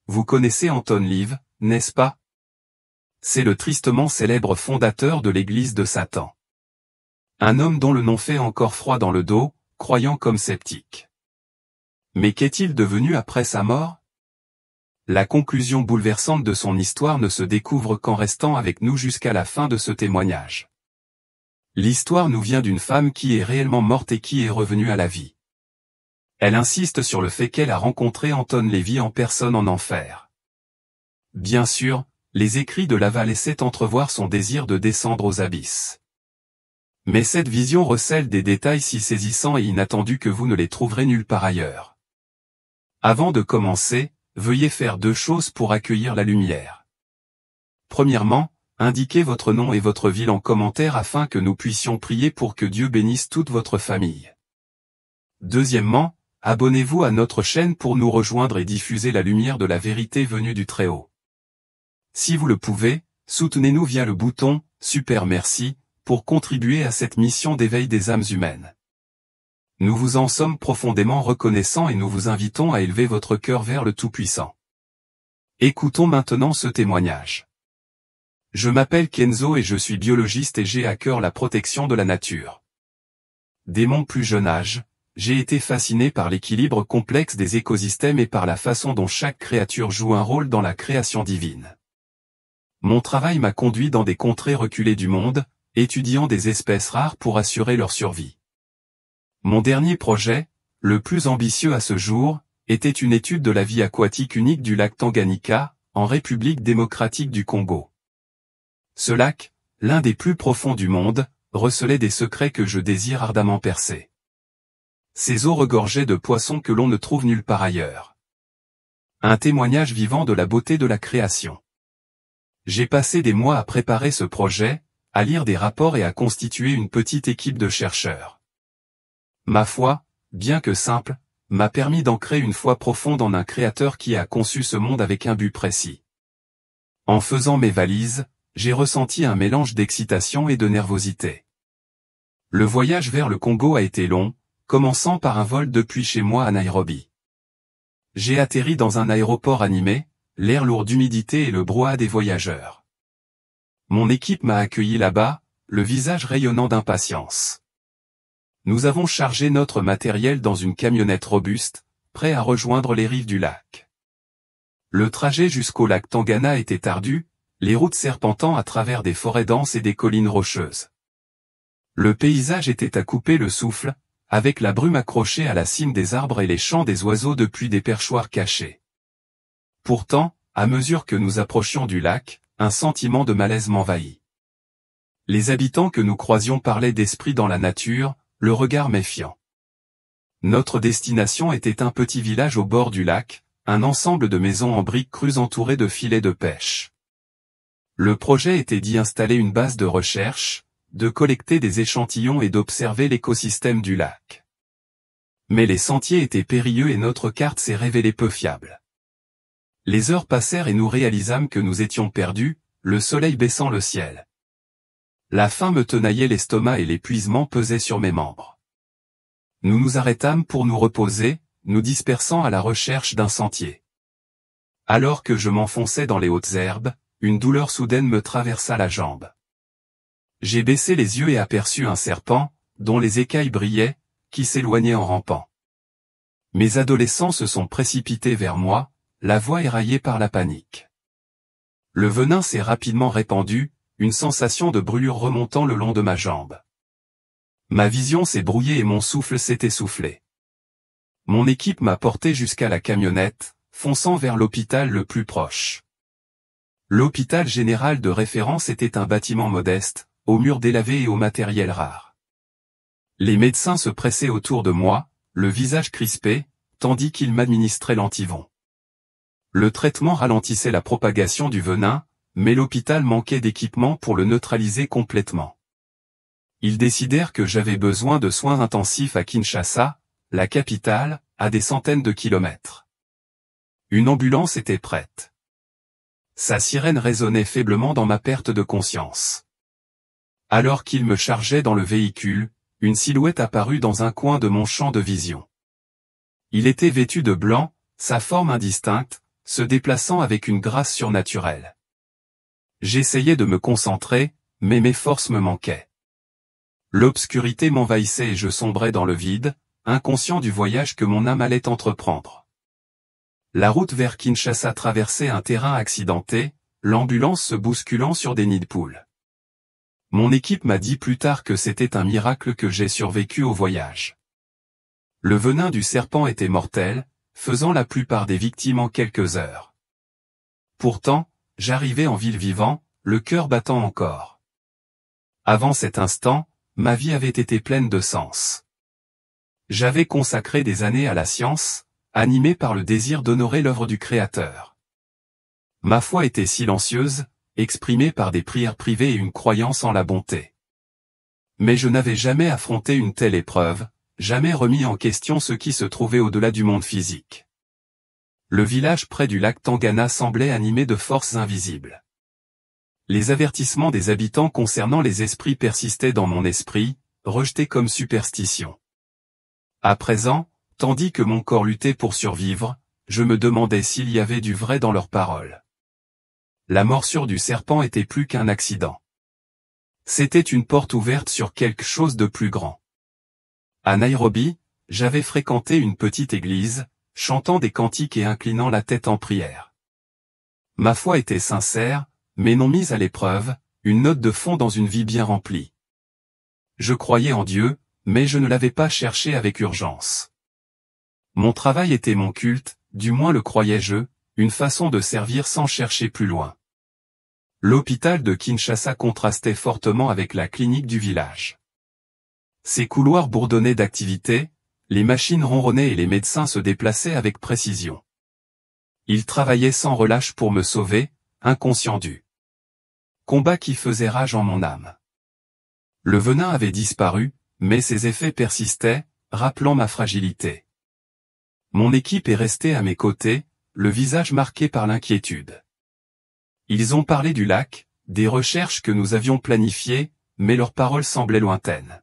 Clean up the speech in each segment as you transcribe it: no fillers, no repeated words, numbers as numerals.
Vous connaissez Anton LaVey, n'est-ce pas? C'est le tristement célèbre fondateur de l'Église de Satan. Un homme dont le nom fait encore froid dans le dos, croyant comme sceptique. Mais qu'est-il devenu après sa mort? La conclusion bouleversante de son histoire ne se découvre qu'en restant avec nous jusqu'à la fin de ce témoignage. L'histoire nous vient d'une femme qui est réellement morte et qui est revenue à la vie. Elle insiste sur le fait qu'elle a rencontré Anton LaVey en personne en enfer. Bien sûr, les écrits de LaVey laissaient entrevoir son désir de descendre aux abysses. Mais cette vision recèle des détails si saisissants et inattendus que vous ne les trouverez nulle part ailleurs. Avant de commencer, veuillez faire 2 choses pour accueillir la lumière. Premièrement, indiquez votre nom et votre ville en commentaire afin que nous puissions prier pour que Dieu bénisse toute votre famille. Deuxièmement, abonnez-vous à notre chaîne pour nous rejoindre et diffuser la lumière de la vérité venue du Très-Haut. Si vous le pouvez, soutenez-nous via le bouton « Super merci » pour contribuer à cette mission d'éveil des âmes humaines. Nous vous en sommes profondément reconnaissants et nous vous invitons à élever votre cœur vers le Tout-Puissant. Écoutons maintenant ce témoignage. Je m'appelle Kenzo et je suis biologiste et j'ai à cœur la protection de la nature. Dès mon plus jeune âge, j'ai été fasciné par l'équilibre complexe des écosystèmes et par la façon dont chaque créature joue un rôle dans la création divine. Mon travail m'a conduit dans des contrées reculées du monde, étudiant des espèces rares pour assurer leur survie. Mon dernier projet, le plus ambitieux à ce jour, était une étude de la vie aquatique unique du lac Tanganyika, en République démocratique du Congo. Ce lac, l'un des plus profonds du monde, recelait des secrets que je désire ardemment percer. Ces eaux regorgeaient de poissons que l'on ne trouve nulle part ailleurs. Un témoignage vivant de la beauté de la création. J'ai passé des mois à préparer ce projet, à lire des rapports et à constituer une petite équipe de chercheurs. Ma foi, bien que simple, m'a permis d'ancrer une foi profonde en un créateur qui a conçu ce monde avec un but précis. En faisant mes valises, j'ai ressenti un mélange d'excitation et de nervosité. Le voyage vers le Congo a été long, commençant par un vol depuis chez moi à Nairobi. J'ai atterri dans un aéroport animé, l'air lourd d'humidité et le brouhaha des voyageurs. Mon équipe m'a accueilli là-bas, le visage rayonnant d'impatience. Nous avons chargé notre matériel dans une camionnette robuste, prêt à rejoindre les rives du lac. Le trajet jusqu'au lac Tangana était ardu, les routes serpentant à travers des forêts denses et des collines rocheuses. Le paysage était à couper le souffle, avec la brume accrochée à la cime des arbres et les chants des oiseaux depuis des perchoirs cachés. Pourtant, à mesure que nous approchions du lac, un sentiment de malaise m'envahit. Les habitants que nous croisions parlaient d'esprit dans la nature, le regard méfiant. Notre destination était un petit village au bord du lac, un ensemble de maisons en briques crues entourées de filets de pêche. Le projet était d'y installer une base de recherche, de collecter des échantillons et d'observer l'écosystème du lac. Mais les sentiers étaient périlleux et notre carte s'est révélée peu fiable. Les heures passèrent et nous réalisâmes que nous étions perdus, le soleil baissant le ciel. La faim me tenaillait l'estomac et l'épuisement pesait sur mes membres. Nous nous arrêtâmes pour nous reposer, nous dispersant à la recherche d'un sentier. Alors que je m'enfonçais dans les hautes herbes, une douleur soudaine me traversa la jambe. J'ai baissé les yeux et aperçu un serpent, dont les écailles brillaient, qui s'éloignait en rampant. Mes adolescents se sont précipités vers moi, la voix éraillée par la panique. Le venin s'est rapidement répandu, une sensation de brûlure remontant le long de ma jambe. Ma vision s'est brouillée et mon souffle s'est essoufflé. Mon équipe m'a porté jusqu'à la camionnette, fonçant vers l'hôpital le plus proche. L'hôpital général de référence était un bâtiment modeste, aux murs délavés et au matériel rare. Les médecins se pressaient autour de moi, le visage crispé, tandis qu'ils m'administraient l'antivon. Le traitement ralentissait la propagation du venin, mais l'hôpital manquait d'équipement pour le neutraliser complètement. Ils décidèrent que j'avais besoin de soins intensifs à Kinshasa, la capitale, à des centaines de kilomètres. Une ambulance était prête. Sa sirène résonnait faiblement dans ma perte de conscience. Alors qu'il me chargeait dans le véhicule, une silhouette apparut dans un coin de mon champ de vision. Il était vêtu de blanc, sa forme indistincte, se déplaçant avec une grâce surnaturelle. J'essayais de me concentrer, mais mes forces me manquaient. L'obscurité m'envahissait et je sombrais dans le vide, inconscient du voyage que mon âme allait entreprendre. La route vers Kinshasa traversait un terrain accidenté, l'ambulance se bousculant sur des nids de poules. Mon équipe m'a dit plus tard que c'était un miracle que j'ai survécu au voyage. Le venin du serpent était mortel, faisant la plupart des victimes en quelques heures. Pourtant, j'arrivais en ville vivant, le cœur battant encore. Avant cet instant, ma vie avait été pleine de sens. J'avais consacré des années à la science, animé par le désir d'honorer l'œuvre du Créateur. Ma foi était silencieuse, exprimée par des prières privées et une croyance en la bonté. Mais je n'avais jamais affronté une telle épreuve, jamais remis en question ce qui se trouvait au-delà du monde physique. Le village près du lac Tangana semblait animé de forces invisibles. Les avertissements des habitants concernant les esprits persistaient dans mon esprit, rejetés comme superstition. À présent, tandis que mon corps luttait pour survivre, je me demandais s'il y avait du vrai dans leurs paroles. La morsure du serpent était plus qu'un accident. C'était une porte ouverte sur quelque chose de plus grand. À Nairobi, j'avais fréquenté une petite église, chantant des cantiques et inclinant la tête en prière. Ma foi était sincère, mais non mise à l'épreuve, une note de fond dans une vie bien remplie. Je croyais en Dieu, mais je ne l'avais pas cherché avec urgence. Mon travail était mon culte, du moins le croyais-je, une façon de servir sans chercher plus loin. L'hôpital de Kinshasa contrastait fortement avec la clinique du village. Ses couloirs bourdonnaient d'activité, les machines ronronnaient et les médecins se déplaçaient avec précision. Ils travaillaient sans relâche pour me sauver, inconscient du combat qui faisait rage en mon âme. Le venin avait disparu, mais ses effets persistaient, rappelant ma fragilité. Mon équipe est restée à mes côtés, le visage marqué par l'inquiétude. Ils ont parlé du lac, des recherches que nous avions planifiées, mais leurs paroles semblaient lointaines.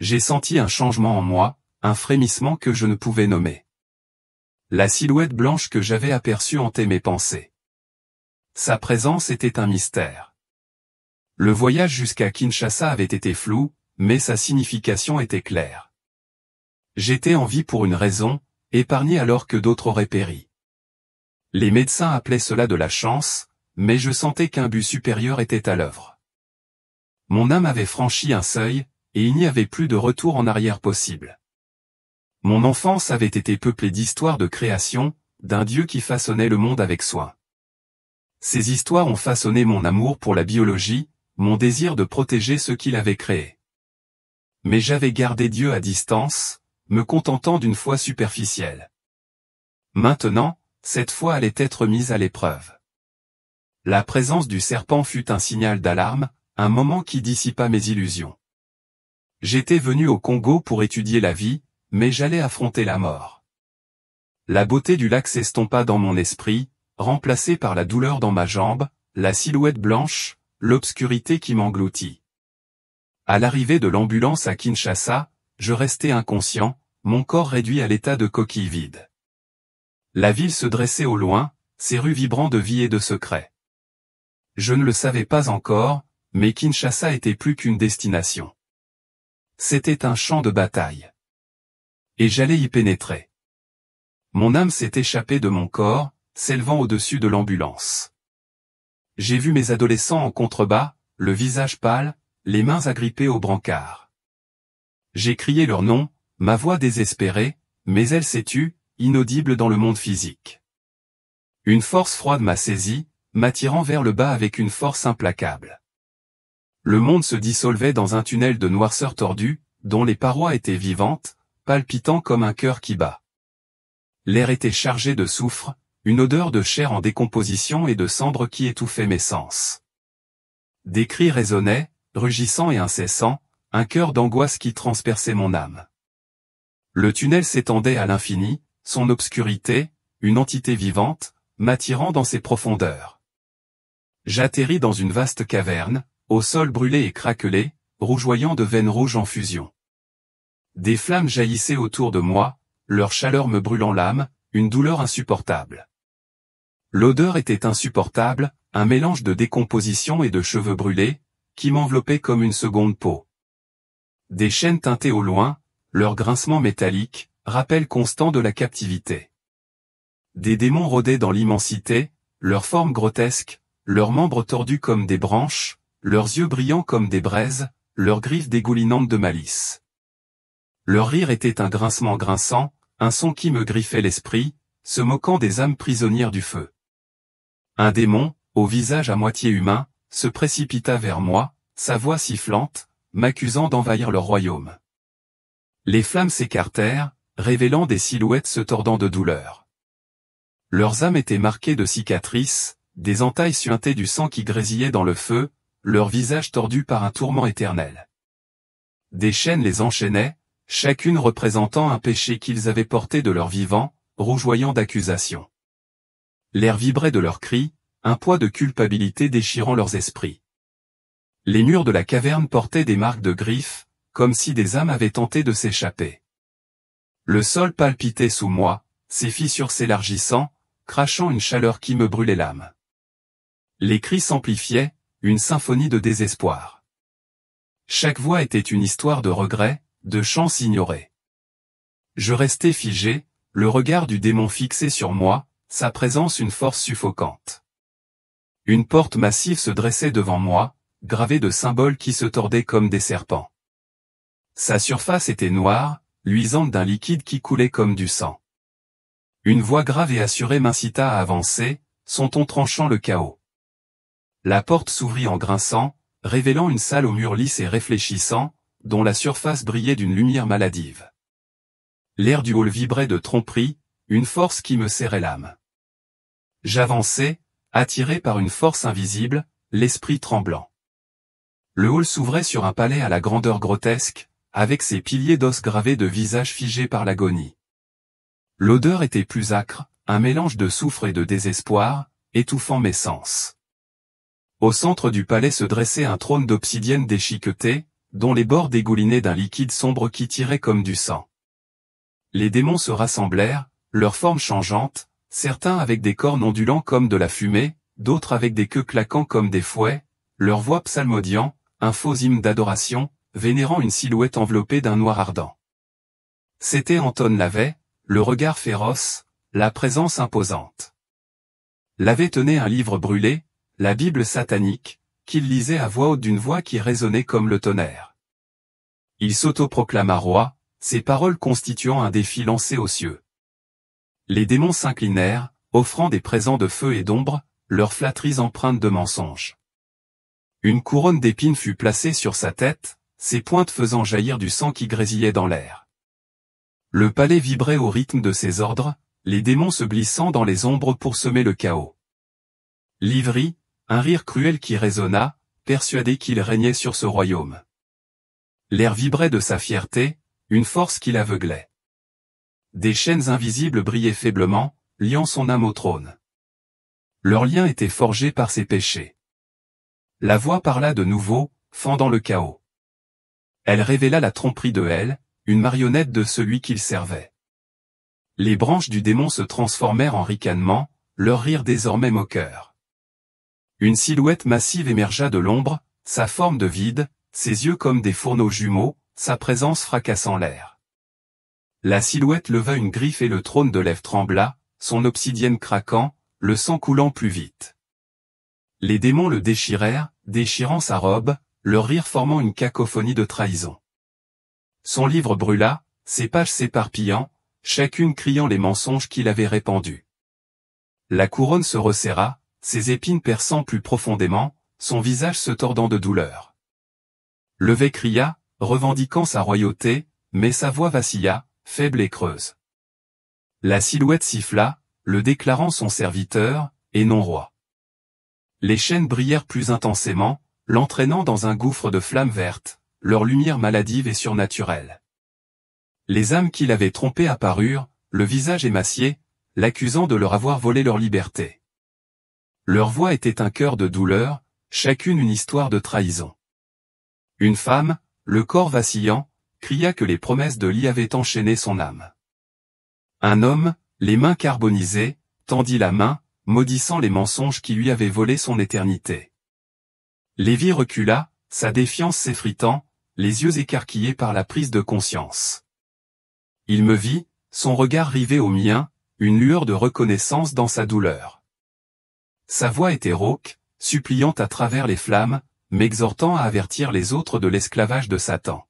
J'ai senti un changement en moi, un frémissement que je ne pouvais nommer. La silhouette blanche que j'avais aperçue hantait mes pensées. Sa présence était un mystère. Le voyage jusqu'à Kinshasa avait été flou, mais sa signification était claire. J'étais en vie pour une raison, épargné alors que d'autres auraient péri. Les médecins appelaient cela de la chance, mais je sentais qu'un but supérieur était à l'œuvre. Mon âme avait franchi un seuil, et il n'y avait plus de retour en arrière possible. Mon enfance avait été peuplée d'histoires de création, d'un Dieu qui façonnait le monde avec soin. Ces histoires ont façonné mon amour pour la biologie, mon désir de protéger ce qu'il avait créé. Mais j'avais gardé Dieu à distance, me contentant d'une foi superficielle. Maintenant, cette foi allait être mise à l'épreuve. La présence du serpent fut un signal d'alarme, un moment qui dissipa mes illusions. J'étais venu au Congo pour étudier la vie, mais j'allais affronter la mort. La beauté du lac s'estompa dans mon esprit, remplacée par la douleur dans ma jambe, la silhouette blanche, l'obscurité qui m'engloutit. À l'arrivée de l'ambulance à Kinshasa, je restais inconscient, mon corps réduit à l'état de coquille vide. La ville se dressait au loin, ses rues vibrant de vie et de secrets. Je ne le savais pas encore, mais Kinshasa était plus qu'une destination. C'était un champ de bataille. Et j'allais y pénétrer. Mon âme s'est échappée de mon corps, s'élevant au-dessus de l'ambulance. J'ai vu mes adolescents en contrebas, le visage pâle, les mains agrippées au brancard. J'ai crié leur nom, ma voix désespérée, mais elle s'est tue, inaudible dans le monde physique. Une force froide m'a saisi, m'attirant vers le bas avec une force implacable. Le monde se dissolvait dans un tunnel de noirceur tordue, dont les parois étaient vivantes, palpitant comme un cœur qui bat. L'air était chargé de soufre, une odeur de chair en décomposition et de cendres qui étouffait mes sens. Des cris résonnaient, rugissants et incessants, un cœur d'angoisse qui transperçait mon âme. Le tunnel s'étendait à l'infini, son obscurité, une entité vivante, m'attirant dans ses profondeurs. J'atterris dans une vaste caverne, au sol brûlé et craquelé, rougeoyant de veines rouges en fusion. Des flammes jaillissaient autour de moi, leur chaleur me brûlant l'âme, une douleur insupportable. L'odeur était insupportable, un mélange de décomposition et de cheveux brûlés, qui m'enveloppait comme une seconde peau. Des chaînes teintées au loin, leur grincement métallique, rappel constant de la captivité. Des démons rôdaient dans l'immensité, leurs formes grotesques, leurs membres tordus comme des branches, leurs yeux brillants comme des braises, leurs griffes dégoulinantes de malice. Leur rire était un grincement grinçant, un son qui me griffait l'esprit, se moquant des âmes prisonnières du feu. Un démon, au visage à moitié humain, se précipita vers moi, sa voix sifflante, m'accusant d'envahir leur royaume. Les flammes s'écartèrent, révélant des silhouettes se tordant de douleur. Leurs âmes étaient marquées de cicatrices, des entailles suintaient du sang qui grésillait dans le feu, leurs visages tordus par un tourment éternel. Des chaînes les enchaînaient, chacune représentant un péché qu'ils avaient porté de leur vivant, rougeoyant d'accusation. L'air vibrait de leurs cris, un poids de culpabilité déchirant leurs esprits. Les murs de la caverne portaient des marques de griffes, comme si des âmes avaient tenté de s'échapper. Le sol palpitait sous moi, ses fissures s'élargissant, crachant une chaleur qui me brûlait l'âme. Les cris s'amplifiaient, une symphonie de désespoir. Chaque voix était une histoire de regret, de chants ignorés. Je restais figé, le regard du démon fixé sur moi, sa présence une force suffocante. Une porte massive se dressait devant moi, gravée de symboles qui se tordaient comme des serpents. Sa surface était noire, luisante d'un liquide qui coulait comme du sang. Une voix grave et assurée m'incita à avancer, son ton tranchant le chaos. La porte s'ouvrit en grinçant, révélant une salle aux murs lisses et réfléchissants, dont la surface brillait d'une lumière maladive. L'air du hall vibrait de tromperie, une force qui me serrait l'âme. J'avançai, attiré par une force invisible, l'esprit tremblant. Le hall s'ouvrait sur un palais à la grandeur grotesque, avec ses piliers d'os gravés de visages figés par l'agonie. L'odeur était plus âcre, un mélange de soufre et de désespoir, étouffant mes sens. Au centre du palais se dressait un trône d'obsidienne déchiquetée, dont les bords dégoulinaient d'un liquide sombre qui tirait comme du sang. Les démons se rassemblèrent, leurs formes changeantes, certains avec des cornes ondulants comme de la fumée, d'autres avec des queues claquant comme des fouets, leurs voix psalmodiant, un faux hymne d'adoration, vénérant une silhouette enveloppée d'un noir ardent. C'était Anton Lavey, le regard féroce, la présence imposante. Lavey tenait un livre brûlé, la Bible satanique, qu'il lisait à voix haute d'une voix qui résonnait comme le tonnerre. Il s'autoproclama roi, ses paroles constituant un défi lancé aux cieux. Les démons s'inclinèrent, offrant des présents de feu et d'ombre, leurs flatteries empreintes de mensonges. Une couronne d'épines fut placée sur sa tête, ses pointes faisant jaillir du sang qui grésillait dans l'air. Le palais vibrait au rythme de ses ordres, les démons se glissant dans les ombres pour semer le chaos. Livry, un rire cruel qui résonna, persuadé qu'il régnait sur ce royaume. L'air vibrait de sa fierté, une force qui l'aveuglait. Des chaînes invisibles brillaient faiblement, liant son âme au trône. Leur lien était forgé par ses péchés. La voix parla de nouveau, fendant le chaos. Elle révéla la tromperie de Elle, une marionnette de celui qu'il servait. Les branches du démon se transformèrent en ricanements, leur rire désormais moqueur. Une silhouette massive émergea de l'ombre, sa forme de vide, ses yeux comme des fourneaux jumeaux, sa présence fracassant l'air. La silhouette leva une griffe et le trône de lèvres trembla, son obsidienne craquant, le sang coulant plus vite. Les démons le déchirèrent, déchirant sa robe, leur rire formant une cacophonie de trahison. Son livre brûla, ses pages s'éparpillant, chacune criant les mensonges qu'il avait répandus. La couronne se resserra, ses épines perçant plus profondément, son visage se tordant de douleur. Lavey cria, revendiquant sa royauté, mais sa voix vacilla, faible et creuse. La silhouette siffla, le déclarant son serviteur, et non roi. Les chaînes brillèrent plus intensément, l'entraînant dans un gouffre de flammes vertes, leur lumière maladive et surnaturelle. Les âmes qui l'avaient trompé apparurent, le visage émacié, l'accusant de leur avoir volé leur liberté. Leur voix était un cœur de douleur, chacune une histoire de trahison. Une femme, le corps vacillant, cria que les promesses de Lee avaient enchaîné son âme. Un homme, les mains carbonisées, tendit la main, maudissant les mensonges qui lui avaient volé son éternité. Lévi recula, sa défiance s'effritant, les yeux écarquillés par la prise de conscience. Il me vit, son regard rivé au mien, une lueur de reconnaissance dans sa douleur. Sa voix était rauque, suppliant à travers les flammes, m'exhortant à avertir les autres de l'esclavage de Satan.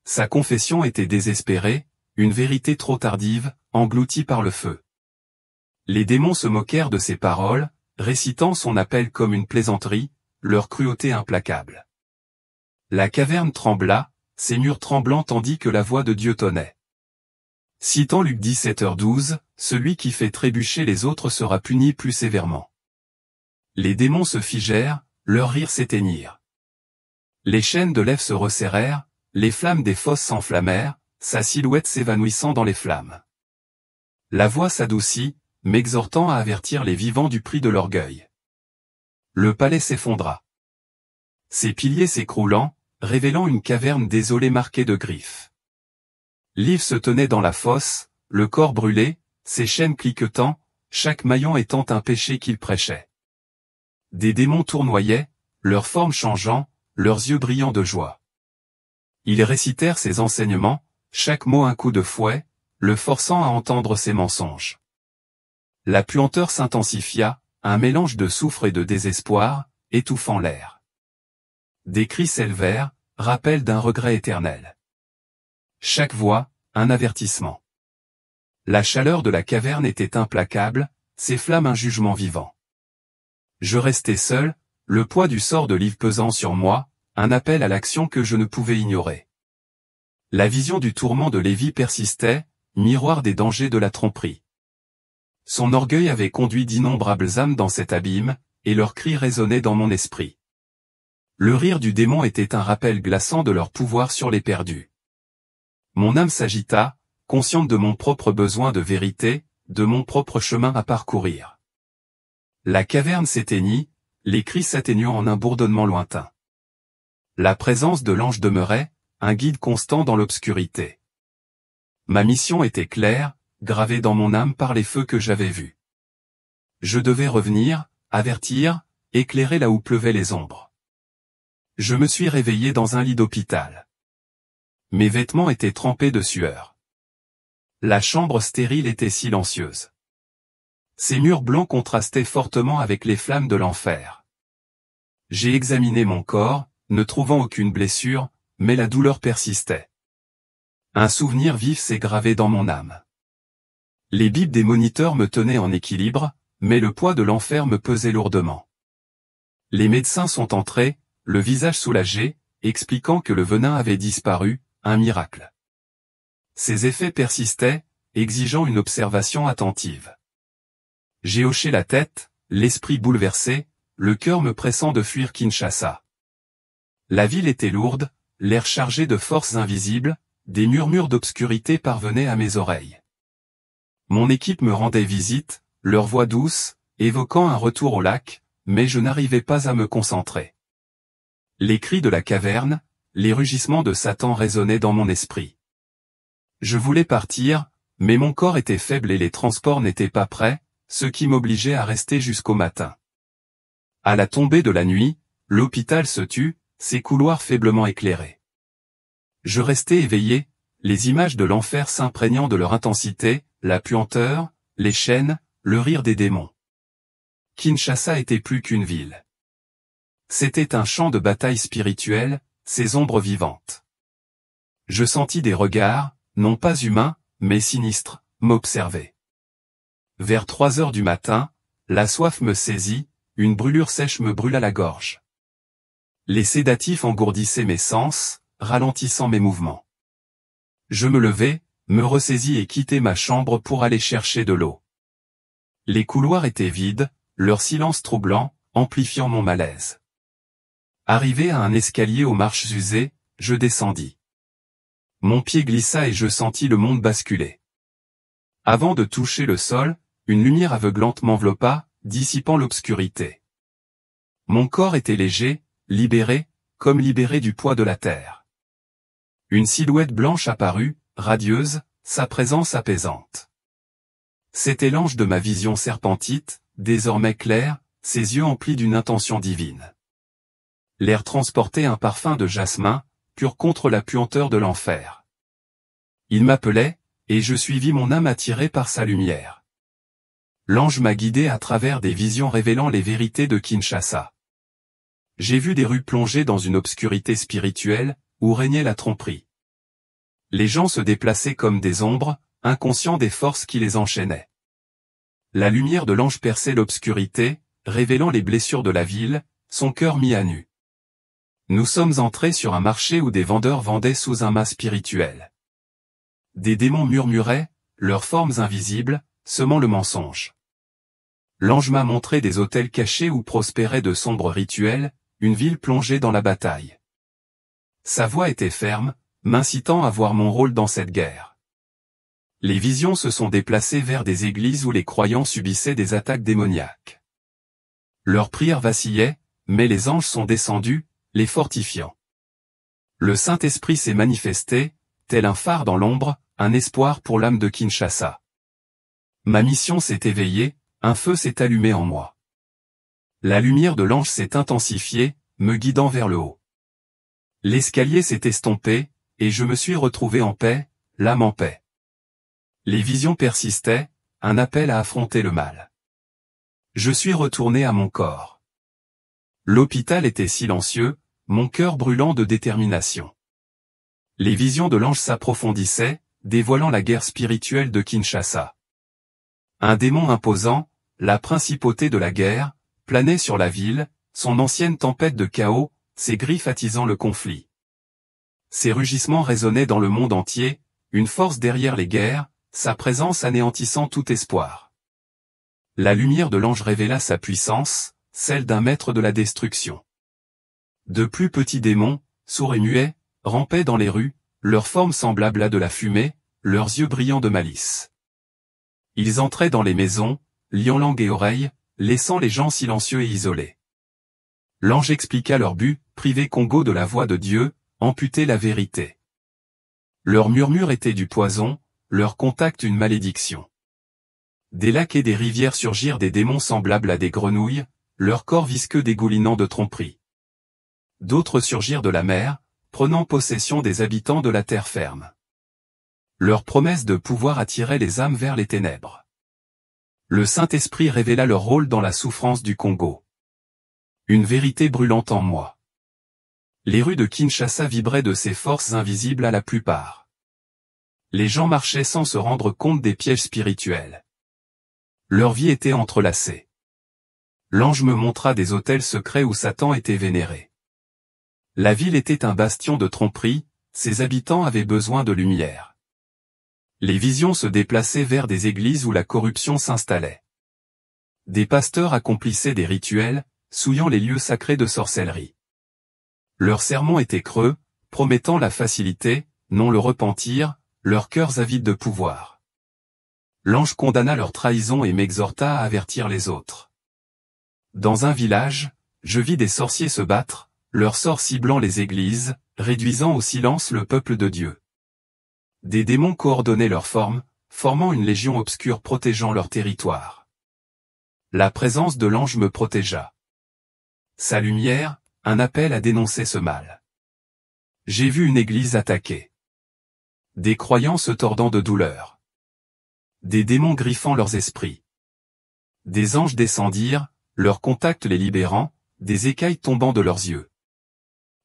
Sa confession était désespérée, une vérité trop tardive, engloutie par le feu. Les démons se moquèrent de ses paroles, récitant son appel comme une plaisanterie, leur cruauté implacable. La caverne trembla, ses murs tremblants tandis que la voix de Dieu tonnait. Citant Luc 17h12, celui qui fait trébucher les autres sera puni plus sévèrement. Les démons se figèrent, leurs rires s'éteignirent. Les chaînes de lèvres se resserrèrent, les flammes des fosses s'enflammèrent, sa silhouette s'évanouissant dans les flammes. La voix s'adoucit, m'exhortant à avertir les vivants du prix de l'orgueil. Le palais s'effondra. Ses piliers s'écroulant, révélant une caverne désolée marquée de griffes. L'Yves se tenait dans la fosse, le corps brûlé, ses chaînes cliquetant, chaque maillon étant un péché qu'il prêchait. Des démons tournoyaient, leurs formes changeant, leurs yeux brillant de joie. Ils récitèrent ses enseignements, chaque mot un coup de fouet, le forçant à entendre ses mensonges. La puanteur s'intensifia, un mélange de soufre et de désespoir, étouffant l'air. Des cris s'élevèrent, rappel d'un regret éternel. Chaque voix, un avertissement. La chaleur de la caverne était implacable, ses flammes un jugement vivant. Je restais seul, le poids du sort de l'Yves pesant sur moi, un appel à l'action que je ne pouvais ignorer. La vision du tourment de Lévi persistait, miroir des dangers de la tromperie. Son orgueil avait conduit d'innombrables âmes dans cet abîme, et leurs cris résonnaient dans mon esprit. Le rire du démon était un rappel glaçant de leur pouvoir sur les perdus. Mon âme s'agita, consciente de mon propre besoin de vérité, de mon propre chemin à parcourir. La caverne s'éteignit, les cris s'atténuant en un bourdonnement lointain. La présence de l'ange demeurait, un guide constant dans l'obscurité. Ma mission était claire, gravée dans mon âme par les feux que j'avais vus. Je devais revenir, avertir, éclairer là où pleuvaient les ombres. Je me suis réveillé dans un lit d'hôpital. Mes vêtements étaient trempés de sueur. La chambre stérile était silencieuse. Ses murs blancs contrastaient fortement avec les flammes de l'enfer. J'ai examiné mon corps, ne trouvant aucune blessure, mais la douleur persistait. Un souvenir vif s'est gravé dans mon âme. Les bips des moniteurs me tenaient en équilibre, mais le poids de l'enfer me pesait lourdement. Les médecins sont entrés, le visage soulagé, expliquant que le venin avait disparu, un miracle. Ces effets persistaient, exigeant une observation attentive. J'ai hoché la tête, l'esprit bouleversé, le cœur me pressant de fuir Kinshasa. La ville était lourde, l'air chargé de forces invisibles, des murmures d'obscurité parvenaient à mes oreilles. Mon équipe me rendait visite, leur voix douce, évoquant un retour au lac, mais je n'arrivais pas à me concentrer. Les cris de la caverne, les rugissements de Satan résonnaient dans mon esprit. Je voulais partir, mais mon corps était faible et les transports n'étaient pas prêts, ce qui m'obligeait à rester jusqu'au matin. À la tombée de la nuit, l'hôpital se tut, ses couloirs faiblement éclairés. Je restais éveillé, les images de l'enfer s'imprégnant de leur intensité, la puanteur, les chaînes, le rire des démons. Kinshasa était plus qu'une ville. C'était un champ de bataille spirituelle, ses ombres vivantes. Je sentis des regards, non pas humains, mais sinistres, m'observer. Vers 3 heures du matin, la soif me saisit, une brûlure sèche me brûla la gorge. Les sédatifs engourdissaient mes sens, ralentissant mes mouvements. Je me levai, me ressaisis et quittai ma chambre pour aller chercher de l'eau. Les couloirs étaient vides, leur silence troublant, amplifiant mon malaise. Arrivé à un escalier aux marches usées, je descendis. Mon pied glissa et je sentis le monde basculer. Avant de toucher le sol, une lumière aveuglante m'enveloppa, dissipant l'obscurité. Mon corps était léger, libéré, comme libéré du poids de la terre. Une silhouette blanche apparut, radieuse, sa présence apaisante. C'était l'ange de ma vision serpentite, désormais clairs, ses yeux emplis d'une intention divine. L'air transportait un parfum de jasmin, pur contre la puanteur de l'enfer. Il m'appelait, et je suivis mon âme attirée par sa lumière. L'ange m'a guidé à travers des visions révélant les vérités de Kinshasa. J'ai vu des rues plongées dans une obscurité spirituelle, où régnait la tromperie. Les gens se déplaçaient comme des ombres, inconscients des forces qui les enchaînaient. La lumière de l'ange perçait l'obscurité, révélant les blessures de la ville, son cœur mis à nu. Nous sommes entrés sur un marché où des vendeurs vendaient sous un mât spirituel. Des démons murmuraient, leurs formes invisibles, semant le mensonge. L'ange m'a montré des hôtels cachés où prospéraient de sombres rituels, une ville plongée dans la bataille. Sa voix était ferme, m'incitant à voir mon rôle dans cette guerre. Les visions se sont déplacées vers des églises où les croyants subissaient des attaques démoniaques. Leurs prières vacillaient, mais les anges sont descendus, les fortifiant. Le Saint-Esprit s'est manifesté, tel un phare dans l'ombre, un espoir pour l'âme de Kinshasa. Ma mission s'est éveillée, un feu s'est allumé en moi. La lumière de l'ange s'est intensifiée, me guidant vers le haut. L'escalier s'est estompé, et je me suis retrouvé en paix, l'âme en paix. Les visions persistaient, un appel à affronter le mal. Je suis retourné à mon corps. L'hôpital était silencieux, mon cœur brûlant de détermination. Les visions de l'ange s'approfondissaient, dévoilant la guerre spirituelle de Kinshasa. Un démon imposant, la principauté de la guerre, planait sur la ville, son ancienne tempête de chaos, ses griffes attisant le conflit. Ses rugissements résonnaient dans le monde entier, une force derrière les guerres, sa présence anéantissant tout espoir. La lumière de l'ange révéla sa puissance, celle d'un maître de la destruction. De plus petits démons, sourds et muets, rampaient dans les rues, leur forme semblable à de la fumée, leurs yeux brillants de malice. Ils entraient dans les maisons, liant langue et oreille, laissant les gens silencieux et isolés. L'ange expliqua leur but, priver Congo de la voix de Dieu, amputer la vérité. Leur murmure était du poison, leur contact une malédiction. Des lacs et des rivières surgirent des démons semblables à des grenouilles, leur corps visqueux dégoulinant de tromperie. D'autres surgirent de la mer, prenant possession des habitants de la terre ferme. Leur promesse de pouvoir attirait les âmes vers les ténèbres. Le Saint-Esprit révéla leur rôle dans la souffrance du Congo. Une vérité brûlante en moi. Les rues de Kinshasa vibraient de ces forces invisibles à la plupart. Les gens marchaient sans se rendre compte des pièges spirituels. Leur vie était entrelacée. L'ange me montra des hôtels secrets où Satan était vénéré. La ville était un bastion de tromperie, ses habitants avaient besoin de lumière. Les visions se déplaçaient vers des églises où la corruption s'installait. Des pasteurs accomplissaient des rituels, souillant les lieux sacrés de sorcellerie. Leurs sermons étaient creux, promettant la facilité, non le repentir, leurs cœurs avides de pouvoir. L'ange condamna leur trahison et m'exhorta à avertir les autres. Dans un village, je vis des sorciers se battre, leur sort ciblant les églises, réduisant au silence le peuple de Dieu. Des démons coordonnaient leurs formes, formant une légion obscure protégeant leur territoire. La présence de l'ange me protégea. Sa lumière, un appel à dénoncer ce mal. J'ai vu une église attaquée. Des croyants se tordant de douleur. Des démons griffant leurs esprits. Des anges descendirent, leur contact les libérant, des écailles tombant de leurs yeux.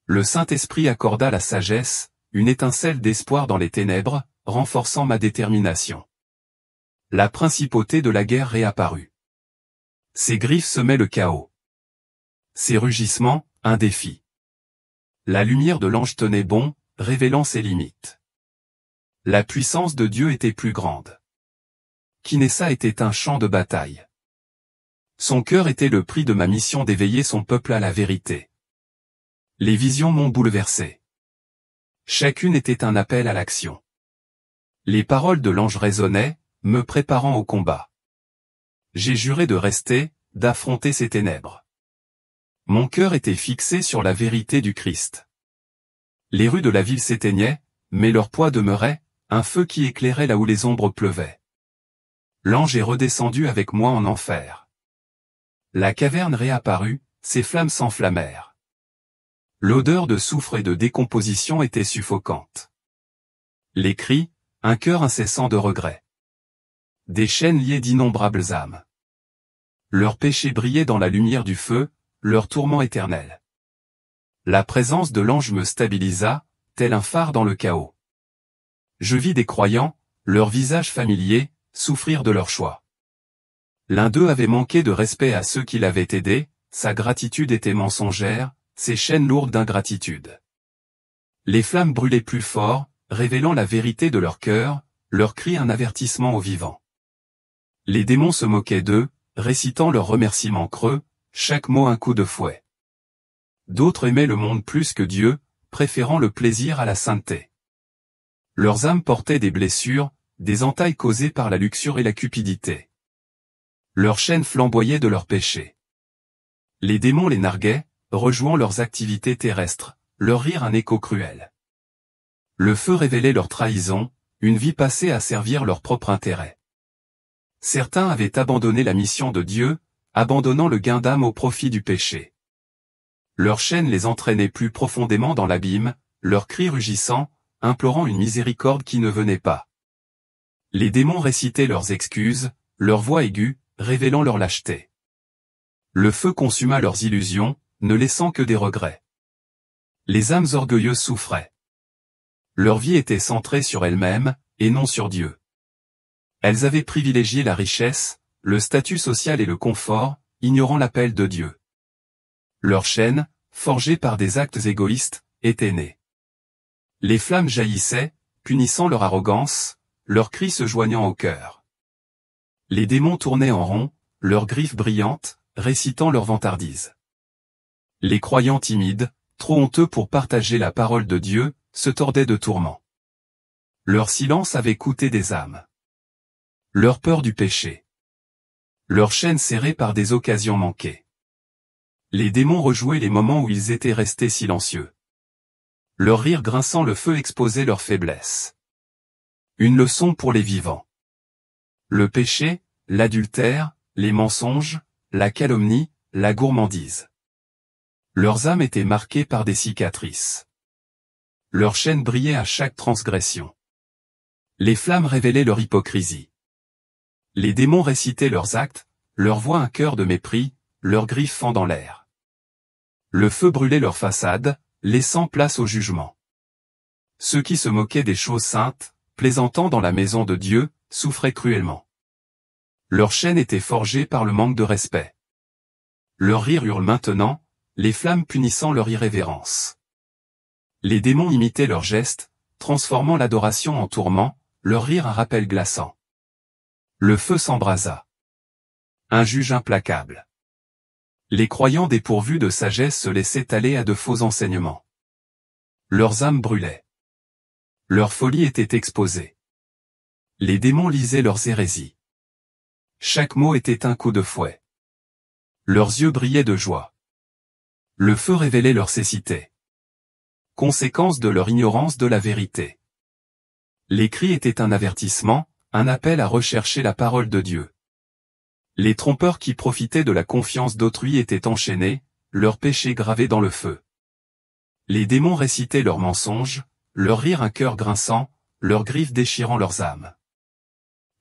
Le Saint-Esprit accorda la sagesse, une étincelle d'espoir dans les ténèbres, renforçant ma détermination. La principauté de la guerre réapparut. Ses griffes semaient le chaos. Ses rugissements, un défi. La lumière de l'ange tenait bon, révélant ses limites. La puissance de Dieu était plus grande. Kinshasa était un champ de bataille. Son cœur était le prix de ma mission d'éveiller son peuple à la vérité. Les visions m'ont bouleversé. Chacune était un appel à l'action. Les paroles de l'ange résonnaient, me préparant au combat. J'ai juré de rester, d'affronter ces ténèbres. Mon cœur était fixé sur la vérité du Christ. Les rues de la ville s'éteignaient, mais leur poids demeurait, un feu qui éclairait là où les ombres pleuvaient. L'ange est redescendu avec moi en enfer. la caverne réapparut, ses flammes s'enflammèrent. L'odeur de soufre et de décomposition était suffocante. Les cris, un cœur incessant de regret. Des chaînes liées d'innombrables âmes. Leur péché brillait dans la lumière du feu, leur tourment éternel. La présence de l'ange me stabilisa, tel un phare dans le chaos. Je vis des croyants, leurs visages familiers, souffrir de leur choix. L'un d'eux avait manqué de respect à ceux qui l'avaient aidé, sa gratitude était mensongère, ses chaînes lourdes d'ingratitude. Les flammes brûlaient plus fort, révélant la vérité de leur cœur, leur cri un avertissement aux vivants. Les démons se moquaient d'eux, récitant leurs remerciements creux, chaque mot un coup de fouet. D'autres aimaient le monde plus que Dieu, préférant le plaisir à la sainteté. Leurs âmes portaient des blessures, des entailles causées par la luxure et la cupidité. Leurs chaînes flamboyaient de leurs péchés. Les démons les narguaient, rejouant leurs activités terrestres, leur rire un écho cruel. Le feu révélait leur trahison, une vie passée à servir leur propre intérêt. Certains avaient abandonné la mission de Dieu, abandonnant le gain d'âme au profit du péché. Leurs chaînes les entraînaient plus profondément dans l'abîme, leurs cris rugissants, implorant une miséricorde qui ne venait pas. Les démons récitaient leurs excuses, leur voix aiguë, révélant leur lâcheté. Le feu consuma leurs illusions, ne laissant que des regrets. Les âmes orgueilleuses souffraient. Leur vie était centrée sur elles-mêmes, et non sur Dieu. Elles avaient privilégié la richesse, le statut social et le confort, ignorant l'appel de Dieu. Leur chaîne, forgée par des actes égoïstes, était née. Les flammes jaillissaient, punissant leur arrogance, leurs cris se joignant au cœur. Les démons tournaient en rond, leurs griffes brillantes, récitant leur vantardise. Les croyants timides, trop honteux pour partager la parole de Dieu, se tordaient de tourments. Leur silence avait coûté des âmes. Leur peur du péché. Leurs chaînes serrées par des occasions manquées. Les démons rejouaient les moments où ils étaient restés silencieux. Leur rire grinçant le feu exposait leur faiblesse. Une leçon pour les vivants. Le péché, l'adultère, les mensonges, la calomnie, la gourmandise. Leurs âmes étaient marquées par des cicatrices. Leurs chaînes brillaient à chaque transgression. Les flammes révélaient leur hypocrisie. Les démons récitaient leurs actes, leur voix un cœur de mépris, leurs griffes fendant l'air. Le feu brûlait leur façade, laissant place au jugement. Ceux qui se moquaient des choses saintes, plaisantant dans la maison de Dieu, souffraient cruellement. Leur chaîne était forgée par le manque de respect. Leur rire hurle maintenant, les flammes punissant leur irrévérence. Les démons imitaient leurs gestes, transformant l'adoration en tourment, leur rire un rappel glaçant. Le feu s'embrasa. Un juge implacable. Les croyants dépourvus de sagesse se laissaient aller à de faux enseignements. Leurs âmes brûlaient. Leur folie était exposée. Les démons lisaient leurs hérésies. Chaque mot était un coup de fouet. Leurs yeux brillaient de joie. Le feu révélait leur cécité. Conséquence de leur ignorance de la vérité. Les cris étaient un avertissement, un appel à rechercher la parole de Dieu. Les trompeurs qui profitaient de la confiance d'autrui étaient enchaînés, leurs péchés gravés dans le feu. Les démons récitaient leurs mensonges, leur rire un cœur grinçant, leurs griffes déchirant leurs âmes.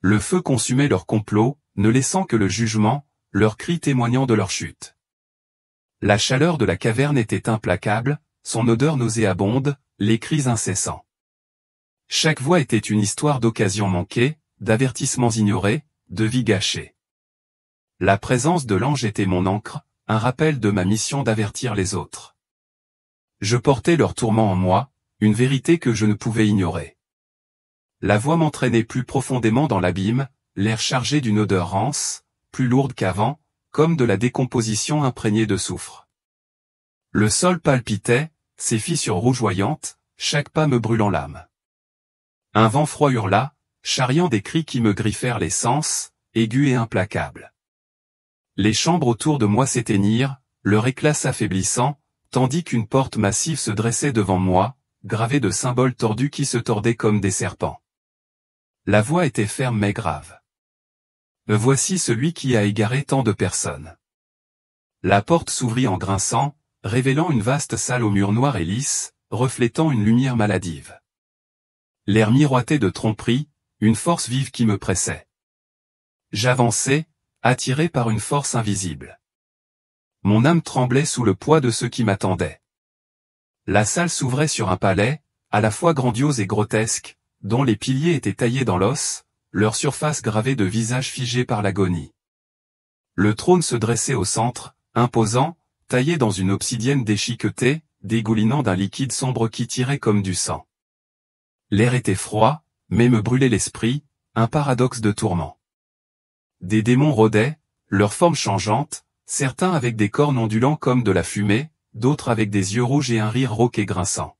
Le feu consumait leur complot, ne laissant que le jugement, leurs cris témoignant de leur chute. La chaleur de la caverne était implacable, son odeur nauséabonde, les cris incessants. Chaque voix était une histoire d'occasions manquées, d'avertissements ignorés, de vies gâchées. La présence de l'ange était mon ancre, un rappel de ma mission d'avertir les autres. Je portais leur tourment en moi, une vérité que je ne pouvais ignorer. La voix m'entraînait plus profondément dans l'abîme, l'air chargé d'une odeur rance, plus lourde qu'avant, comme de la décomposition imprégnée de soufre. Le sol palpitait, ses fissures rougeoyantes, chaque pas me brûlant l'âme. Un vent froid hurla, charriant des cris qui me griffèrent les sens, aigus et implacables. Les chambres autour de moi s'éteignirent, leur éclat s'affaiblissant, tandis qu'une porte massive se dressait devant moi, gravée de symboles tordus qui se tordaient comme des serpents. La voix était ferme mais grave. Voici celui qui a égaré tant de personnes. La porte s'ouvrit en grinçant, révélant une vaste salle aux murs noirs et lisses, reflétant une lumière maladive. L'air miroitait de tromperie, une force vive qui me pressait. J'avançais, attiré par une force invisible. Mon âme tremblait sous le poids de ce qui m'attendait. La salle s'ouvrait sur un palais, à la fois grandiose et grotesque, dont les piliers étaient taillés dans l'os, leur surface gravée de visages figés par l'agonie. Le trône se dressait au centre, imposant, taillé dans une obsidienne déchiquetée, dégoulinant d'un liquide sombre qui tirait comme du sang. L'air était froid, mais me brûlait l'esprit, un paradoxe de tourment. Des démons rôdaient, leurs formes changeantes, certains avec des cornes ondulants comme de la fumée, d'autres avec des yeux rouges et un rire rauque et grinçant.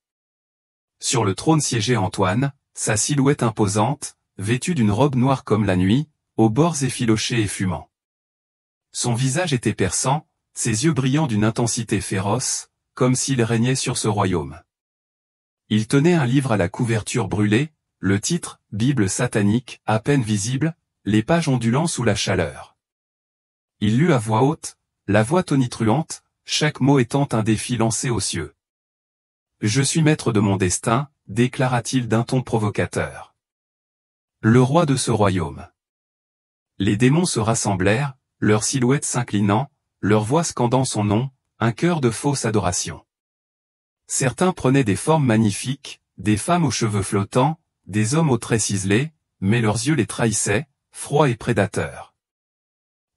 Sur le trône siégeait Antoine, sa silhouette imposante, vêtue d'une robe noire comme la nuit, aux bords effilochés et fumants. Son visage était perçant, ses yeux brillants d'une intensité féroce, comme s'il régnait sur ce royaume. Il tenait un livre à la couverture brûlée, le titre, Bible satanique, à peine visible, les pages ondulant sous la chaleur. Il lut à voix haute, la voix tonitruante, chaque mot étant un défi lancé aux cieux. « Je suis maître de mon destin », déclara-t-il d'un ton provocateur. Le roi de ce royaume. Les démons se rassemblèrent, leurs silhouettes s'inclinant, leurs voix scandant son nom, un chœur de fausse adoration. Certains prenaient des formes magnifiques, des femmes aux cheveux flottants, des hommes aux traits ciselés, mais leurs yeux les trahissaient, froids et prédateurs.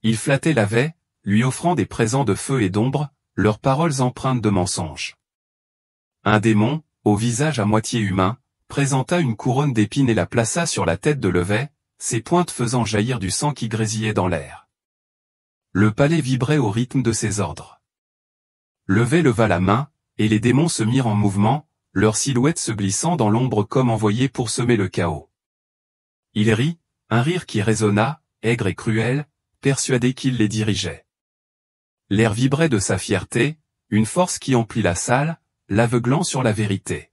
Ils flattaient l'avait, lui offrant des présents de feu et d'ombre, leurs paroles empreintes de mensonges. Un démon, au visage à moitié humain, présenta une couronne d'épines et la plaça sur la tête de Levet, ses pointes faisant jaillir du sang qui grésillait dans l'air. Le palais vibrait au rythme de ses ordres. Levet leva la main, et les démons se mirent en mouvement, leurs silhouettes se glissant dans l'ombre comme envoyées pour semer le chaos. Il rit, un rire qui résonna, aigre et cruel, persuadé qu'il les dirigeait. L'air vibrait de sa fierté, une force qui emplit la salle, l'aveuglant sur la vérité.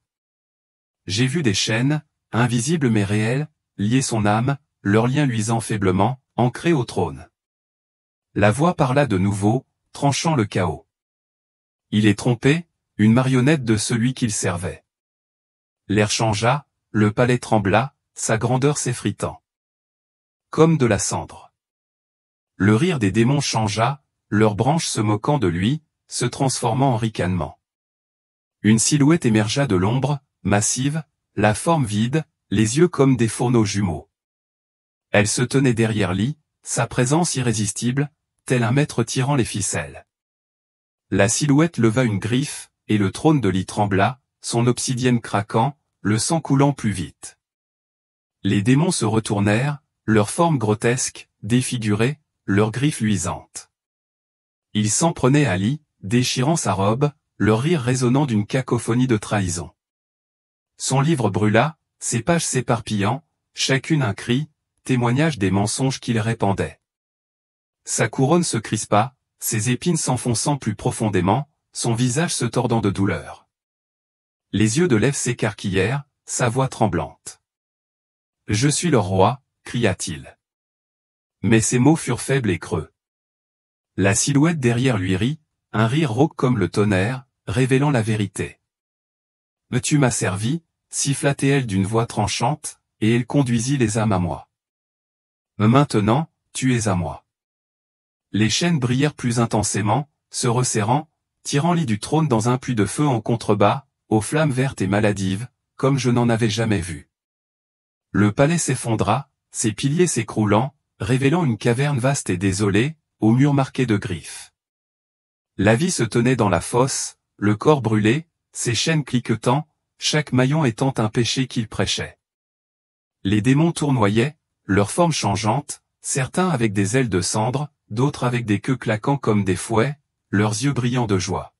J'ai vu des chaînes, invisibles mais réelles, lier son âme, leurs liens luisant faiblement, ancrés au trône. La voix parla de nouveau, tranchant le chaos. Il est trompé, une marionnette de celui qu'il servait. L'air changea, le palais trembla, sa grandeur s'effritant. Comme de la cendre. Le rire des démons changea, leurs branches se moquant de lui, se transformant en ricanement. Une silhouette émergea de l'ombre, massive, la forme vide, les yeux comme des fourneaux jumeaux. Elle se tenait derrière Lee, sa présence irrésistible, tel un maître tirant les ficelles. La silhouette leva une griffe, et le trône de Lee trembla, son obsidienne craquant, le sang coulant plus vite. Les démons se retournèrent, leur forme grotesque, défigurée, leurs griffes luisantes. Ils s'en prenaient à Lee, déchirant sa robe, leur rire résonnant d'une cacophonie de trahison. Son livre brûla, ses pages s'éparpillant, chacune un cri, témoignage des mensonges qu'il répandait. Sa couronne se crispa, ses épines s'enfonçant plus profondément, son visage se tordant de douleur. Les yeux de Lev s'écarquillèrent, sa voix tremblante. « Je suis leur roi », cria-t-il. Mais ses mots furent faibles et creux. La silhouette derrière lui rit, un rire rauque comme le tonnerre, révélant la vérité. « Mais tu m'as servi », siffla-t-elle d'une voix tranchante, et elle conduisit les âmes à moi. « Maintenant, tu es à moi. » Les chaînes brillèrent plus intensément, se resserrant, tirant Lee du trône dans un puits de feu en contrebas, aux flammes vertes et maladives, comme je n'en avais jamais vu. Le palais s'effondra, ses piliers s'écroulant, révélant une caverne vaste et désolée, aux murs marqués de griffes. La vie se tenait dans la fosse, le corps brûlé, ses chaînes cliquetant, chaque maillon étant un péché qu'il prêchait. Les démons tournoyaient, leurs formes changeantes, certains avec des ailes de cendre, d'autres avec des queues claquant comme des fouets, leurs yeux brillants de joie.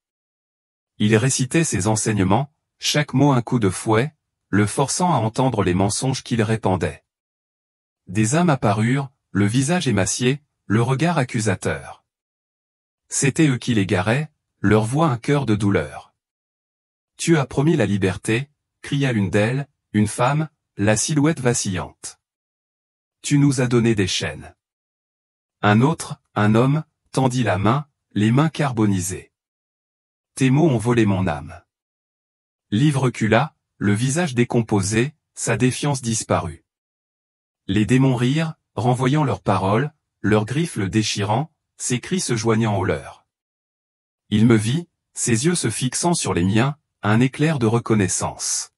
Il récitait ses enseignements, chaque mot un coup de fouet, le forçant à entendre les mensonges qu'il répandait. Des âmes apparurent, le visage émacié, le regard accusateur. C'étaient eux qui l'égaraient, leur voix un cœur de douleur. « Tu as promis la liberté », cria l'une d'elles, une femme, la silhouette vacillante. « Tu nous as donné des chaînes. » Un autre, un homme, tendit la main, les mains carbonisées. Tes mots ont volé mon âme. Liv recula, le visage décomposé, sa défiance disparue. Les démons rirent, renvoyant leurs paroles, leurs griffes le déchirant, ses cris se joignant aux leurs. Il me vit, ses yeux se fixant sur les miens, un éclair de reconnaissance.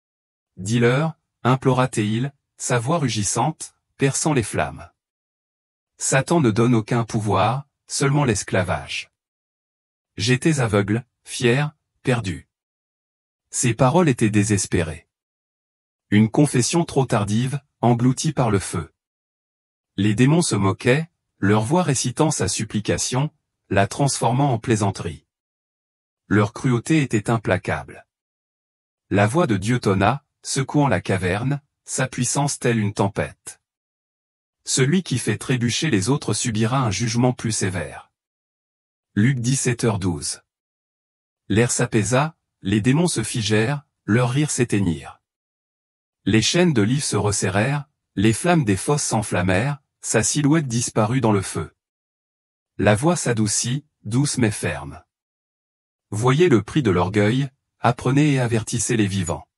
« Dis-leur » implora Théil, sa voix rugissante, perçant les flammes. Satan ne donne aucun pouvoir, seulement l'esclavage. J'étais aveugle, fier, perdu. Ses paroles étaient désespérées. Une confession trop tardive, engloutie par le feu. Les démons se moquaient, leur voix récitant sa supplication, la transformant en plaisanterie. Leur cruauté était implacable. La voix de Dieu tonna, secouant la caverne, sa puissance telle une tempête. Celui qui fait trébucher les autres subira un jugement plus sévère. Luc 17h12. L'air s'apaisa, les démons se figèrent, leurs rires s'éteignirent. Les chaînes de Liv se resserrèrent, les flammes des fosses s'enflammèrent, sa silhouette disparut dans le feu. La voix s'adoucit, douce mais ferme. Voyez le prix de l'orgueil, apprenez et avertissez les vivants.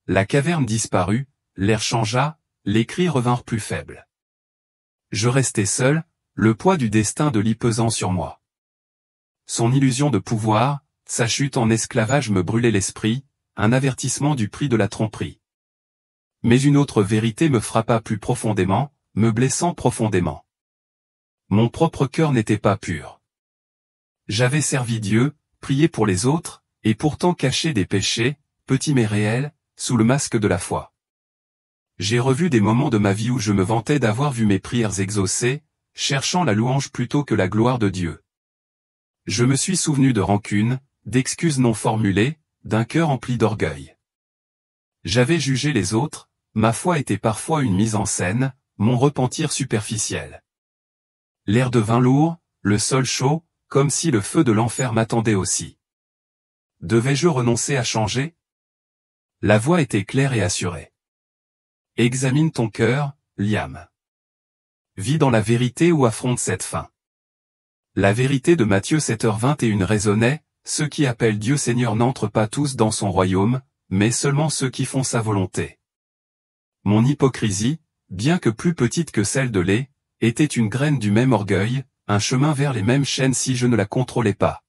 La caverne disparut, l'air changea, les cris revinrent plus faibles. Je restai seul, le poids du destin de Liv pesant sur moi. Son illusion de pouvoir, sa chute en esclavage me brûlait l'esprit, un avertissement du prix de la tromperie. Mais une autre vérité me frappa plus profondément, me blessant profondément. Mon propre cœur n'était pas pur. J'avais servi Dieu, prié pour les autres, et pourtant caché des péchés, petits mais réels, sous le masque de la foi. J'ai revu des moments de ma vie où je me vantais d'avoir vu mes prières exaucées, cherchant la louange plutôt que la gloire de Dieu. Je me suis souvenu de rancune, d'excuses non formulées, d'un cœur empli d'orgueil. J'avais jugé les autres, ma foi était parfois une mise en scène, mon repentir superficiel. L'air devint lourd, le sol chaud, comme si le feu de l'enfer m'attendait aussi. Devais-je renoncer à changer? La voix était claire et assurée. Examine ton cœur, Liam. Vis dans la vérité ou affronte cette fin. La vérité de Matthieu 7h21 résonnait, ceux qui appellent Dieu Seigneur n'entrent pas tous dans son royaume, mais seulement ceux qui font sa volonté. Mon hypocrisie, bien que plus petite que celle de lait, était une graine du même orgueil, un chemin vers les mêmes chaînes si je ne la contrôlais pas.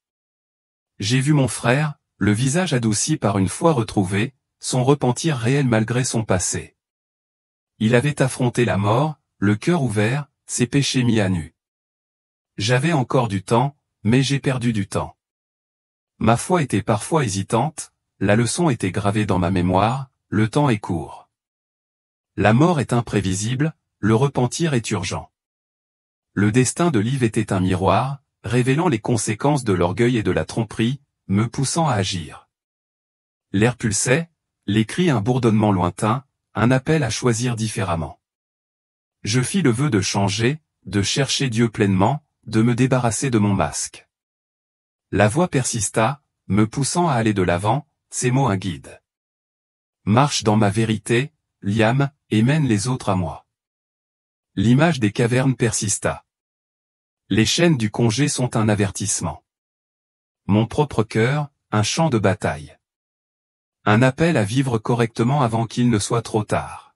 J'ai vu mon frère, le visage adouci par une foi retrouvée, son repentir réel malgré son passé. Il avait affronté la mort, le cœur ouvert, ses péchés mis à nu. J'avais encore du temps, mais j'ai perdu du temps. Ma foi était parfois hésitante, la leçon était gravée dans ma mémoire, le temps est court. La mort est imprévisible, le repentir est urgent. Le destin de Liv était un miroir, révélant les conséquences de l'orgueil et de la tromperie, me poussant à agir. L'air pulsait, les cris un bourdonnement lointain, un appel à choisir différemment. Je fis le vœu de changer, de chercher Dieu pleinement, de me débarrasser de mon masque. La voix persista, me poussant à aller de l'avant, ces mots un guide. Marche dans ma vérité, Liam, et mène les autres à moi. L'image des cavernes persista. Les chaînes du congé sont un avertissement. Mon propre cœur, un champ de bataille. Un appel à vivre correctement avant qu'il ne soit trop tard.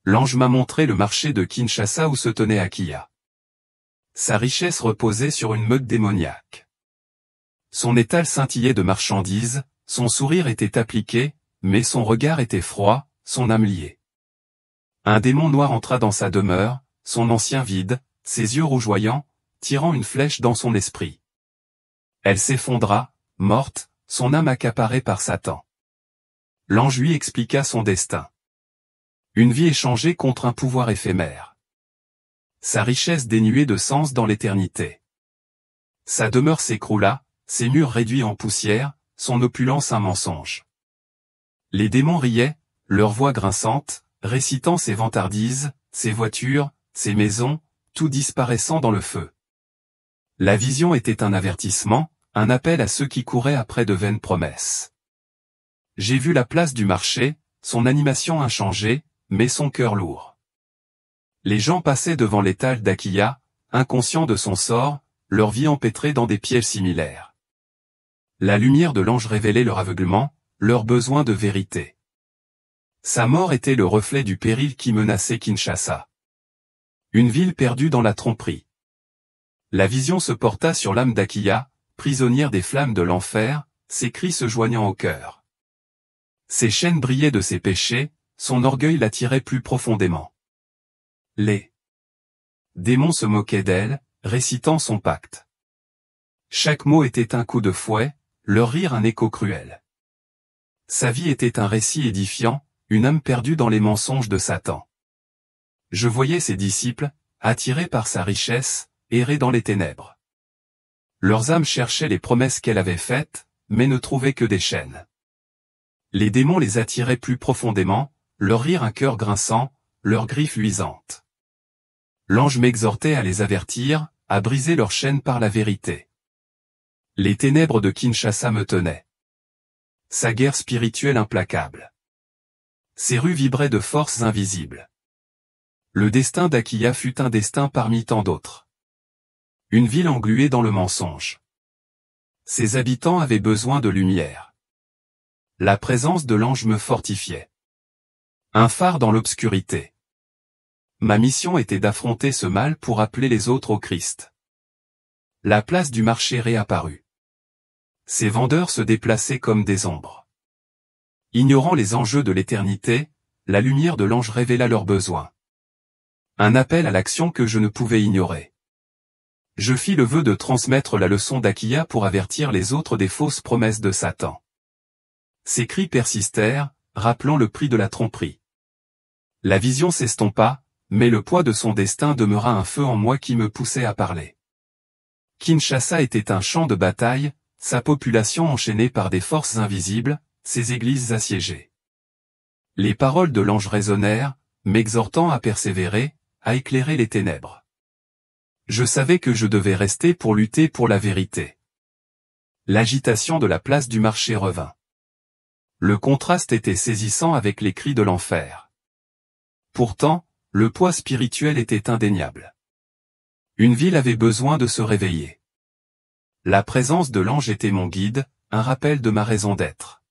L'ange m'a montré le marché de Kinshasa où se tenait Akiya. Sa richesse reposait sur une meute démoniaque. Son étal scintillait de marchandises, son sourire était appliqué, mais son regard était froid, son âme liée. Un démon noir entra dans sa demeure, son ancien vide, ses yeux rougeoyants, tirant une flèche dans son esprit. Elle s'effondra, morte, son âme accaparée par Satan. L'ange lui expliqua son destin. Une vie échangée contre un pouvoir éphémère. Sa richesse dénuée de sens dans l'éternité. Sa demeure s'écroula, ses murs réduits en poussière, son opulence un mensonge. Les démons riaient, leur voix grinçante, récitant ses vantardises, ses voitures, ses maisons, tout disparaissant dans le feu. La vision était un avertissement, un appel à ceux qui couraient après de vaines promesses. J'ai vu la place du marché, son animation inchangée, mais son cœur lourd. Les gens passaient devant l'étal d'Akiya, inconscients de son sort, leur vie empêtrée dans des pièges similaires. La lumière de l'ange révélait leur aveuglement, leur besoin de vérité. Sa mort était le reflet du péril qui menaçait Kinshasa. Une ville perdue dans la tromperie. La vision se porta sur l'âme d'Akiya, prisonnière des flammes de l'enfer, ses cris se joignant au cœur. Ses chaînes brillaient de ses péchés, son orgueil l'attirait plus profondément. Les démons se moquaient d'elle, récitant son pacte. Chaque mot était un coup de fouet, leur rire un écho cruel. Sa vie était un récit édifiant, une âme perdue dans les mensonges de Satan. Je voyais ses disciples, attirés par sa richesse, errer dans les ténèbres. Leurs âmes cherchaient les promesses qu'elle avait faites, mais ne trouvaient que des chaînes. Les démons les attiraient plus profondément, leur rire un cœur grinçant, leurs griffes luisantes. L'ange m'exhortait à les avertir, à briser leurs chaînes par la vérité. Les ténèbres de Kinshasa me tenaient. Sa guerre spirituelle implacable. Ses rues vibraient de forces invisibles. Le destin d'Akiya fut un destin parmi tant d'autres. Une ville engluée dans le mensonge. Ses habitants avaient besoin de lumière. La présence de l'ange me fortifiait. Un phare dans l'obscurité. Ma mission était d'affronter ce mal pour appeler les autres au Christ. La place du marché réapparut. Ses vendeurs se déplaçaient comme des ombres. Ignorant les enjeux de l'éternité, la lumière de l'ange révéla leurs besoins. Un appel à l'action que je ne pouvais ignorer. Je fis le vœu de transmettre la leçon d'Akiya pour avertir les autres des fausses promesses de Satan. Ses cris persistèrent, rappelant le prix de la tromperie. La vision s'estompa, mais le poids de son destin demeura un feu en moi qui me poussait à parler. Kinshasa était un champ de bataille, sa population enchaînée par des forces invisibles, ses églises assiégées. Les paroles de l'ange résonnèrent, m'exhortant à persévérer, à éclairer les ténèbres. Je savais que je devais rester pour lutter pour la vérité. L'agitation de la place du marché revint. Le contraste était saisissant avec les cris de l'enfer. Pourtant, le poids spirituel était indéniable. Une ville avait besoin de se réveiller. La présence de l'ange était mon guide, un rappel de ma raison d'être.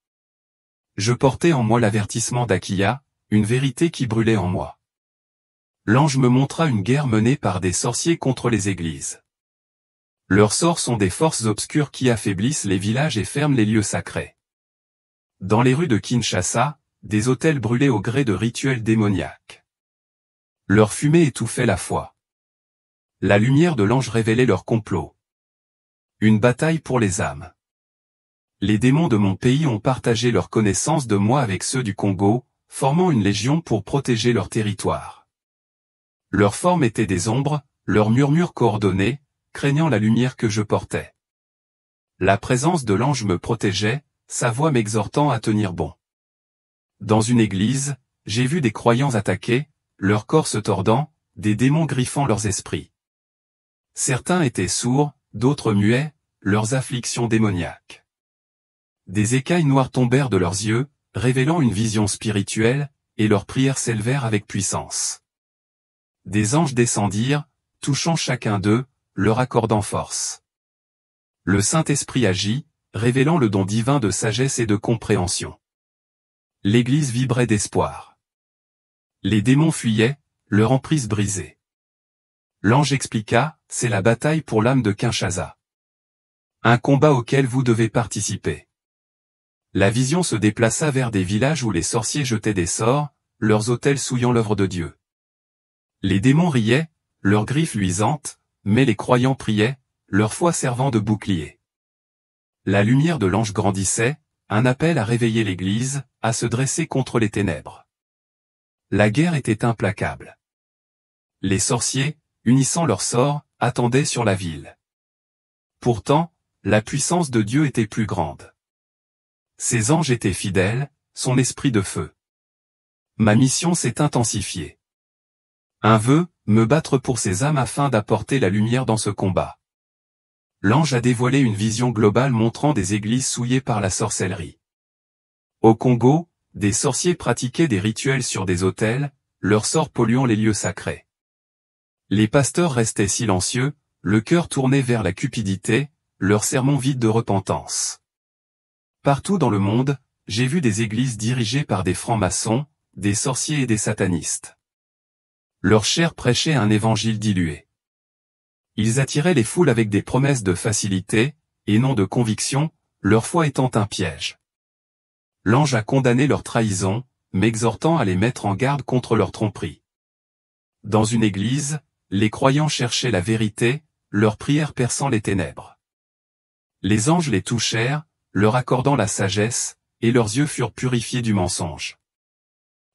Je portais en moi l'avertissement d'Akiya, une vérité qui brûlait en moi. L'ange me montra une guerre menée par des sorciers contre les églises. Leurs sorts sont des forces obscures qui affaiblissent les villages et ferment les lieux sacrés. Dans les rues de Kinshasa, des autels brûlaient au gré de rituels démoniaques. Leur fumée étouffait la foi. La lumière de l'ange révélait leur complot. Une bataille pour les âmes. Les démons de mon pays ont partagé leur connaissance de moi avec ceux du Congo, formant une légion pour protéger leur territoire. Leurs formes étaient des ombres, leurs murmures coordonnés, craignant la lumière que je portais. La présence de l'ange me protégeait, sa voix m'exhortant à tenir bon. Dans une église, j'ai vu des croyants attaqués, leur corps se tordant, des démons griffant leurs esprits. Certains étaient sourds, d'autres muets, leurs afflictions démoniaques. Des écailles noires tombèrent de leurs yeux, révélant une vision spirituelle, et leurs prières s'élevèrent avec puissance. Des anges descendirent, touchant chacun d'eux, leur accordant force. Le Saint-Esprit agit, révélant le don divin de sagesse et de compréhension. L'Église vibrait d'espoir. Les démons fuyaient, leur emprise brisée. L'ange expliqua, c'est la bataille pour l'âme de Kinshasa. Un combat auquel vous devez participer. La vision se déplaça vers des villages où les sorciers jetaient des sorts, leurs autels souillant l'œuvre de Dieu. Les démons riaient, leurs griffes luisantes, mais les croyants priaient, leur foi servant de bouclier. La lumière de l'ange grandissait, un appel à réveiller l'Église, à se dresser contre les ténèbres. La guerre était implacable. Les sorciers, unissant leurs sorts, attendaient sur la ville. Pourtant, la puissance de Dieu était plus grande. Ses anges étaient fidèles, son esprit de feu. Ma mission s'est intensifiée. Un vœu, me battre pour ces âmes afin d'apporter la lumière dans ce combat. L'ange a dévoilé une vision globale montrant des églises souillées par la sorcellerie. Au Congo, des sorciers pratiquaient des rituels sur des autels, leurs sorts polluant les lieux sacrés. Les pasteurs restaient silencieux, le cœur tourné vers la cupidité, leurs sermons vides de repentance. Partout dans le monde, j'ai vu des églises dirigées par des francs-maçons, des sorciers et des satanistes. Leur chair prêchait un évangile dilué. Ils attiraient les foules avec des promesses de facilité, et non de conviction, leur foi étant un piège. L'ange a condamné leur trahison, m'exhortant à les mettre en garde contre leur tromperie. Dans une église, les croyants cherchaient la vérité, leurs prières perçant les ténèbres. Les anges les touchèrent, leur accordant la sagesse, et leurs yeux furent purifiés du mensonge.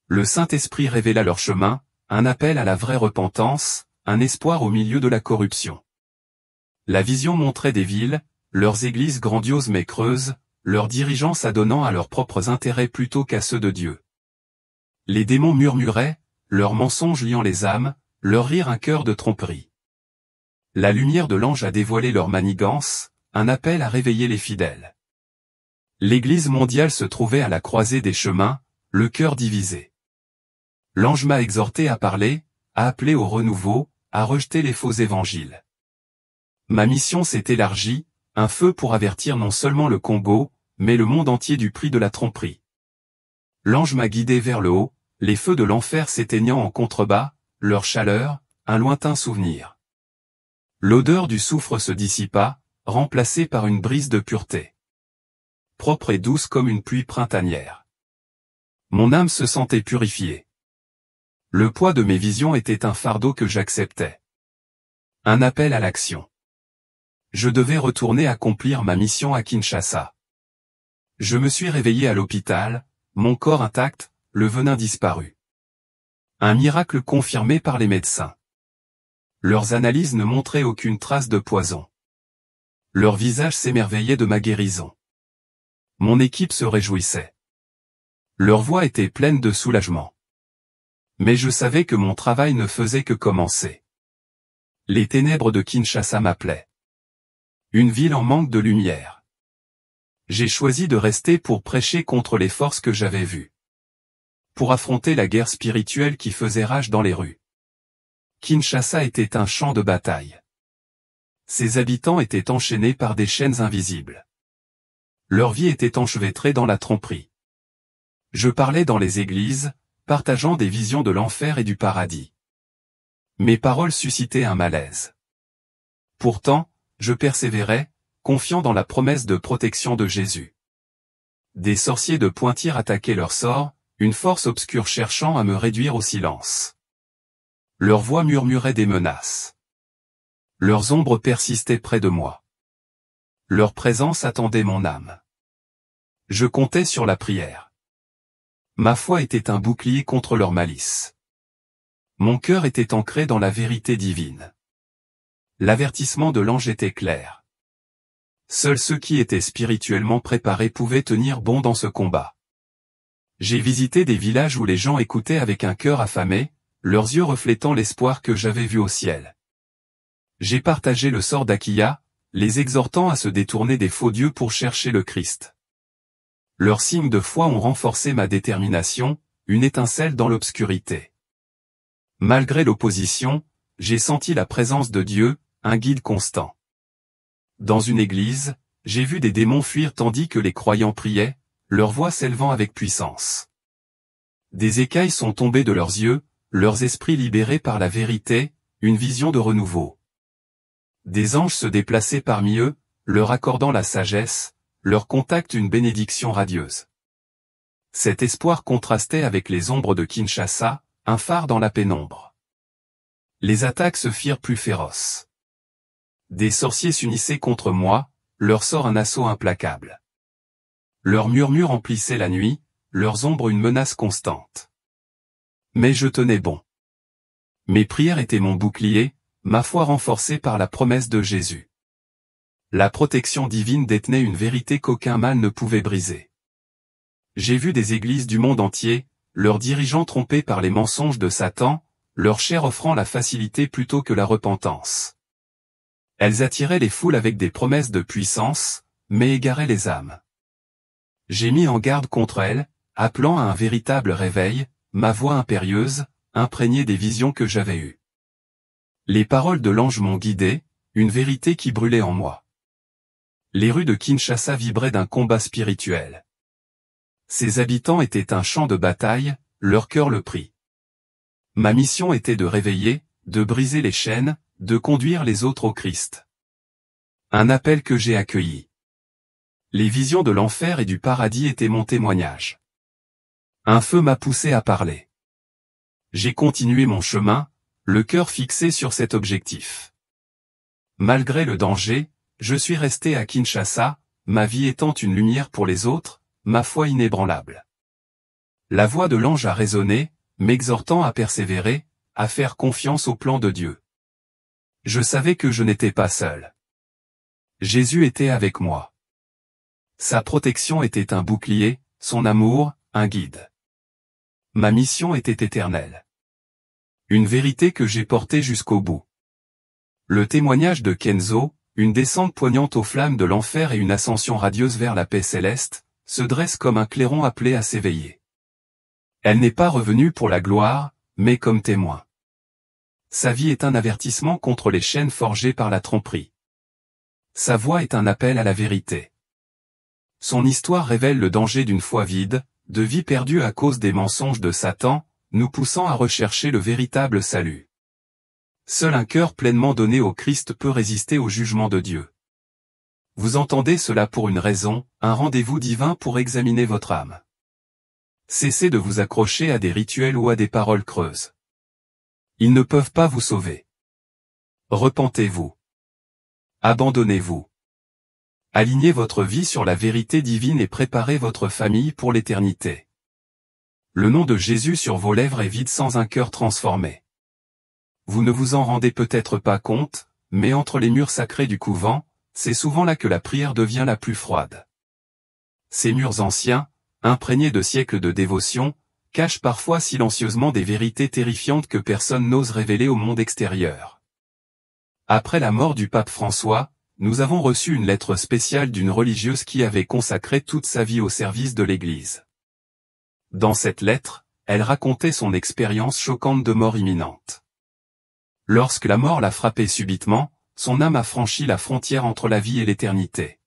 Le Saint-Esprit révéla leur chemin, un appel à la vraie repentance, un espoir au milieu de la corruption. La vision montrait des villes, leurs églises grandioses mais creuses, leurs dirigeants s'adonnant à leurs propres intérêts plutôt qu'à ceux de Dieu. Les démons murmuraient, leurs mensonges liant les âmes, leur rire un cœur de tromperie. La lumière de l'ange a dévoilé leur manigance, un appel à réveiller les fidèles. L'Église mondiale se trouvait à la croisée des chemins, le cœur divisé. L'ange m'a exhorté à parler, à appeler au renouveau, à rejeter les faux évangiles. Ma mission s'est élargie, un feu pour avertir non seulement le Congo, mais le monde entier du prix de la tromperie. L'ange m'a guidé vers le haut, les feux de l'enfer s'éteignant en contrebas, leur chaleur, un lointain souvenir. L'odeur du soufre se dissipa, remplacée par une brise de pureté. Propre et douce comme une pluie printanière. Mon âme se sentait purifiée. Le poids de mes visions était un fardeau que j'acceptais. Un appel à l'action. Je devais retourner accomplir ma mission à Kinshasa. Je me suis réveillé à l'hôpital, mon corps intact, le venin disparu. Un miracle confirmé par les médecins. Leurs analyses ne montraient aucune trace de poison. Leur visage s'émerveillait de ma guérison. Mon équipe se réjouissait. Leur voix était pleine de soulagement. Mais je savais que mon travail ne faisait que commencer. Les ténèbres de Kinshasa m'appelaient. Une ville en manque de lumière. J'ai choisi de rester pour prêcher contre les forces que j'avais vues. Pour affronter la guerre spirituelle qui faisait rage dans les rues. Kinshasa était un champ de bataille. Ses habitants étaient enchaînés par des chaînes invisibles. Leur vie était enchevêtrée dans la tromperie. Je parlais dans les églises, partageant des visions de l'enfer et du paradis. Mes paroles suscitaient un malaise. Pourtant, je persévérais, confiant dans la promesse de protection de Jésus. Des sorciers de Pointire attaquaient leur sort, une force obscure cherchant à me réduire au silence. Leurs voix murmuraient des menaces. Leurs ombres persistaient près de moi. Leur présence attendait mon âme. Je comptais sur la prière. Ma foi était un bouclier contre leur malice. Mon cœur était ancré dans la vérité divine. L'avertissement de l'ange était clair. Seuls ceux qui étaient spirituellement préparés pouvaient tenir bon dans ce combat. J'ai visité des villages où les gens écoutaient avec un cœur affamé, leurs yeux reflétant l'espoir que j'avais vu au ciel. J'ai partagé le sort d'Akiya, les exhortant à se détourner des faux dieux pour chercher le Christ. Leurs signes de foi ont renforcé ma détermination, une étincelle dans l'obscurité. Malgré l'opposition, j'ai senti la présence de Dieu, un guide constant. Dans une église, j'ai vu des démons fuir tandis que les croyants priaient, leur voix s'élevant avec puissance. Des écailles sont tombées de leurs yeux, leurs esprits libérés par la vérité, une vision de renouveau. Des anges se déplaçaient parmi eux, leur accordant la sagesse, leur contact une bénédiction radieuse. Cet espoir contrastait avec les ombres de Kinshasa, un phare dans la pénombre. Les attaques se firent plus féroces. Des sorciers s'unissaient contre moi, leur sort un assaut implacable. Leurs murmures emplissaient la nuit, leurs ombres une menace constante. Mais je tenais bon. Mes prières étaient mon bouclier, ma foi renforcée par la promesse de Jésus. La protection divine détenait une vérité qu'aucun mal ne pouvait briser. J'ai vu des églises du monde entier, leurs dirigeants trompés par les mensonges de Satan, leur chair offrant la facilité plutôt que la repentance. Elles attiraient les foules avec des promesses de puissance, mais égaraient les âmes. J'ai mis en garde contre elles, appelant à un véritable réveil, ma voix impérieuse, imprégnée des visions que j'avais eues. Les paroles de l'ange m'ont guidé, une vérité qui brûlait en moi. Les rues de Kinshasa vibraient d'un combat spirituel. Ses habitants étaient un champ de bataille, leur cœur le prit. Ma mission était de réveiller, de briser les chaînes, de conduire les autres au Christ. Un appel que j'ai accueilli. Les visions de l'enfer et du paradis étaient mon témoignage. Un feu m'a poussé à parler. J'ai continué mon chemin, le cœur fixé sur cet objectif. Malgré le danger, je suis resté à Kinshasa, ma vie étant une lumière pour les autres, ma foi inébranlable. La voix de l'ange a résonné, m'exhortant à persévérer, à faire confiance au plan de Dieu. Je savais que je n'étais pas seul. Jésus était avec moi. Sa protection était un bouclier, son amour, un guide. Ma mission était éternelle. Une vérité que j'ai portée jusqu'au bout. Le témoignage de Kenzo, une descente poignante aux flammes de l'enfer et une ascension radieuse vers la paix céleste, se dresse comme un clairon appelé à s'éveiller. Elle n'est pas revenue pour la gloire, mais comme témoin. Sa vie est un avertissement contre les chaînes forgées par la tromperie. Sa voix est un appel à la vérité. Son histoire révèle le danger d'une foi vide, de vie perdue à cause des mensonges de Satan, nous poussant à rechercher le véritable salut. Seul un cœur pleinement donné au Christ peut résister au jugement de Dieu. Vous entendez cela pour une raison, un rendez-vous divin pour examiner votre âme. Cessez de vous accrocher à des rituels ou à des paroles creuses. Ils ne peuvent pas vous sauver. Repentez-vous. Abandonnez-vous. Alignez votre vie sur la vérité divine et préparez votre famille pour l'éternité. Le nom de Jésus sur vos lèvres est vide sans un cœur transformé. Vous ne vous en rendez peut-être pas compte, mais entre les murs sacrés du couvent, c'est souvent là que la prière devient la plus froide. Ces murs anciens, imprégnés de siècles de dévotion, cachent parfois silencieusement des vérités terrifiantes que personne n'ose révéler au monde extérieur. Après la mort du pape François, nous avons reçu une lettre spéciale d'une religieuse qui avait consacré toute sa vie au service de l'Église. Dans cette lettre, elle racontait son expérience choquante de mort imminente. Lorsque la mort l'a frappée subitement, son âme a franchi la frontière entre la vie et l'éternité.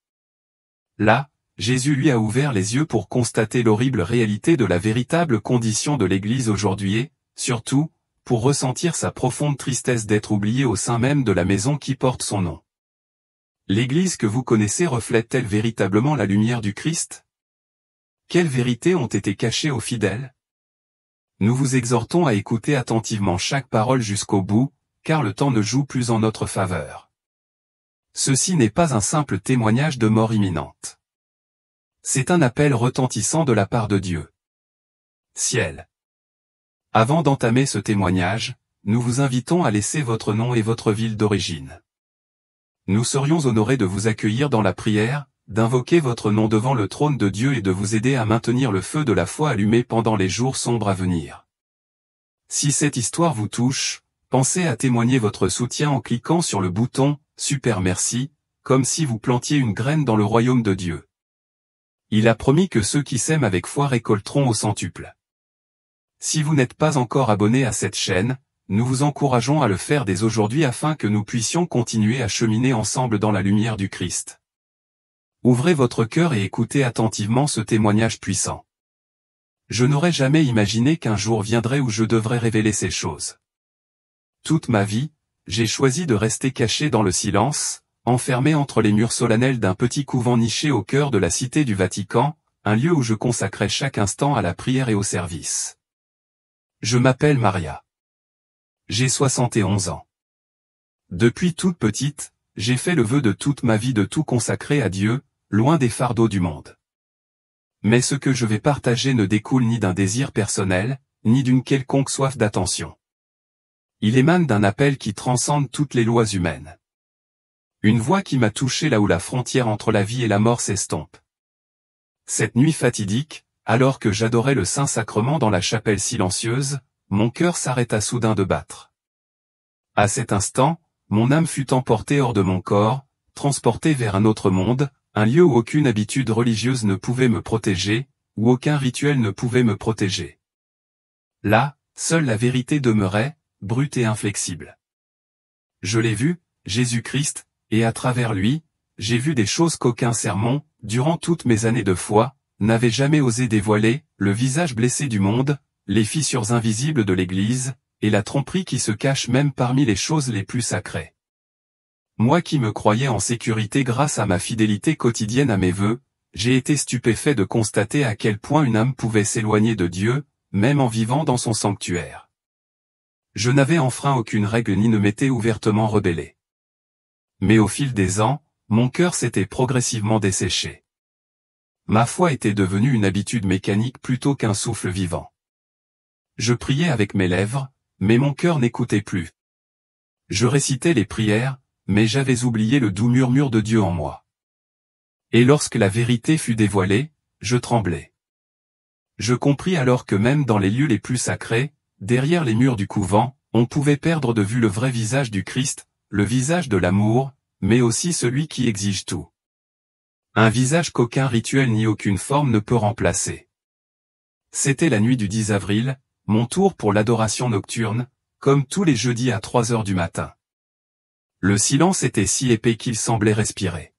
Là, Jésus lui a ouvert les yeux pour constater l'horrible réalité de la véritable condition de l'Église aujourd'hui et, surtout, pour ressentir sa profonde tristesse d'être oubliée au sein même de la maison qui porte son nom. L'Église que vous connaissez reflète-t-elle véritablement la lumière du Christ? Quelles vérités ont été cachées aux fidèles? Nous vous exhortons à écouter attentivement chaque parole jusqu'au bout, car le temps ne joue plus en notre faveur. Ceci n'est pas un simple témoignage de mort imminente. C'est un appel retentissant de la part de Dieu. Ciel. Avant d'entamer ce témoignage, nous vous invitons à laisser votre nom et votre ville d'origine. Nous serions honorés de vous accueillir dans la prière, d'invoquer votre nom devant le trône de Dieu et de vous aider à maintenir le feu de la foi allumé pendant les jours sombres à venir. Si cette histoire vous touche, pensez à témoigner votre soutien en cliquant sur le bouton « Super merci », comme si vous plantiez une graine dans le royaume de Dieu. Il a promis que ceux qui sèment avec foi récolteront au centuple. Si vous n'êtes pas encore abonné à cette chaîne, nous vous encourageons à le faire dès aujourd'hui afin que nous puissions continuer à cheminer ensemble dans la lumière du Christ. Ouvrez votre cœur et écoutez attentivement ce témoignage puissant. Je n'aurais jamais imaginé qu'un jour viendrait où je devrais révéler ces choses. Toute ma vie, j'ai choisi de rester caché dans le silence, enfermé entre les murs solennels d'un petit couvent niché au cœur de la cité du Vatican, un lieu où je consacrais chaque instant à la prière et au service. Je m'appelle Maria. J'ai 71 ans. Depuis toute petite, j'ai fait le vœu de toute ma vie de tout consacrer à Dieu, loin des fardeaux du monde. Mais ce que je vais partager ne découle ni d'un désir personnel, ni d'une quelconque soif d'attention. Il émane d'un appel qui transcende toutes les lois humaines. Une voix qui m'a touché là où la frontière entre la vie et la mort s'estompe. Cette nuit fatidique, alors que j'adorais le Saint-Sacrement dans la chapelle silencieuse, mon cœur s'arrêta soudain de battre. À cet instant, mon âme fut emportée hors de mon corps, transportée vers un autre monde, un lieu où aucune habitude religieuse ne pouvait me protéger, où aucun rituel ne pouvait me protéger. Là, seule la vérité demeurait, brute et inflexible. Je l'ai vue, Jésus-Christ, et à travers lui, j'ai vu des choses qu'aucun sermon, durant toutes mes années de foi, n'avait jamais osé dévoiler, le visage blessé du monde, les fissures invisibles de l'Église, et la tromperie qui se cache même parmi les choses les plus sacrées. Moi qui me croyais en sécurité grâce à ma fidélité quotidienne à mes vœux, j'ai été stupéfait de constater à quel point une âme pouvait s'éloigner de Dieu, même en vivant dans son sanctuaire. Je n'avais enfreint aucune règle ni ne m'étais ouvertement rebellé. Mais au fil des ans, mon cœur s'était progressivement desséché. Ma foi était devenue une habitude mécanique plutôt qu'un souffle vivant. Je priais avec mes lèvres, mais mon cœur n'écoutait plus. Je récitais les prières, mais j'avais oublié le doux murmure de Dieu en moi. Et lorsque la vérité fut dévoilée, je tremblai. Je compris alors que même dans les lieux les plus sacrés, derrière les murs du couvent, on pouvait perdre de vue le vrai visage du Christ, le visage de l'amour, mais aussi celui qui exige tout. Un visage qu'aucun rituel ni aucune forme ne peut remplacer. C'était la nuit du 10 avril, mon tour pour l'adoration nocturne, comme tous les jeudis à 3 heures du matin. Le silence était si épais qu'il semblait respirer.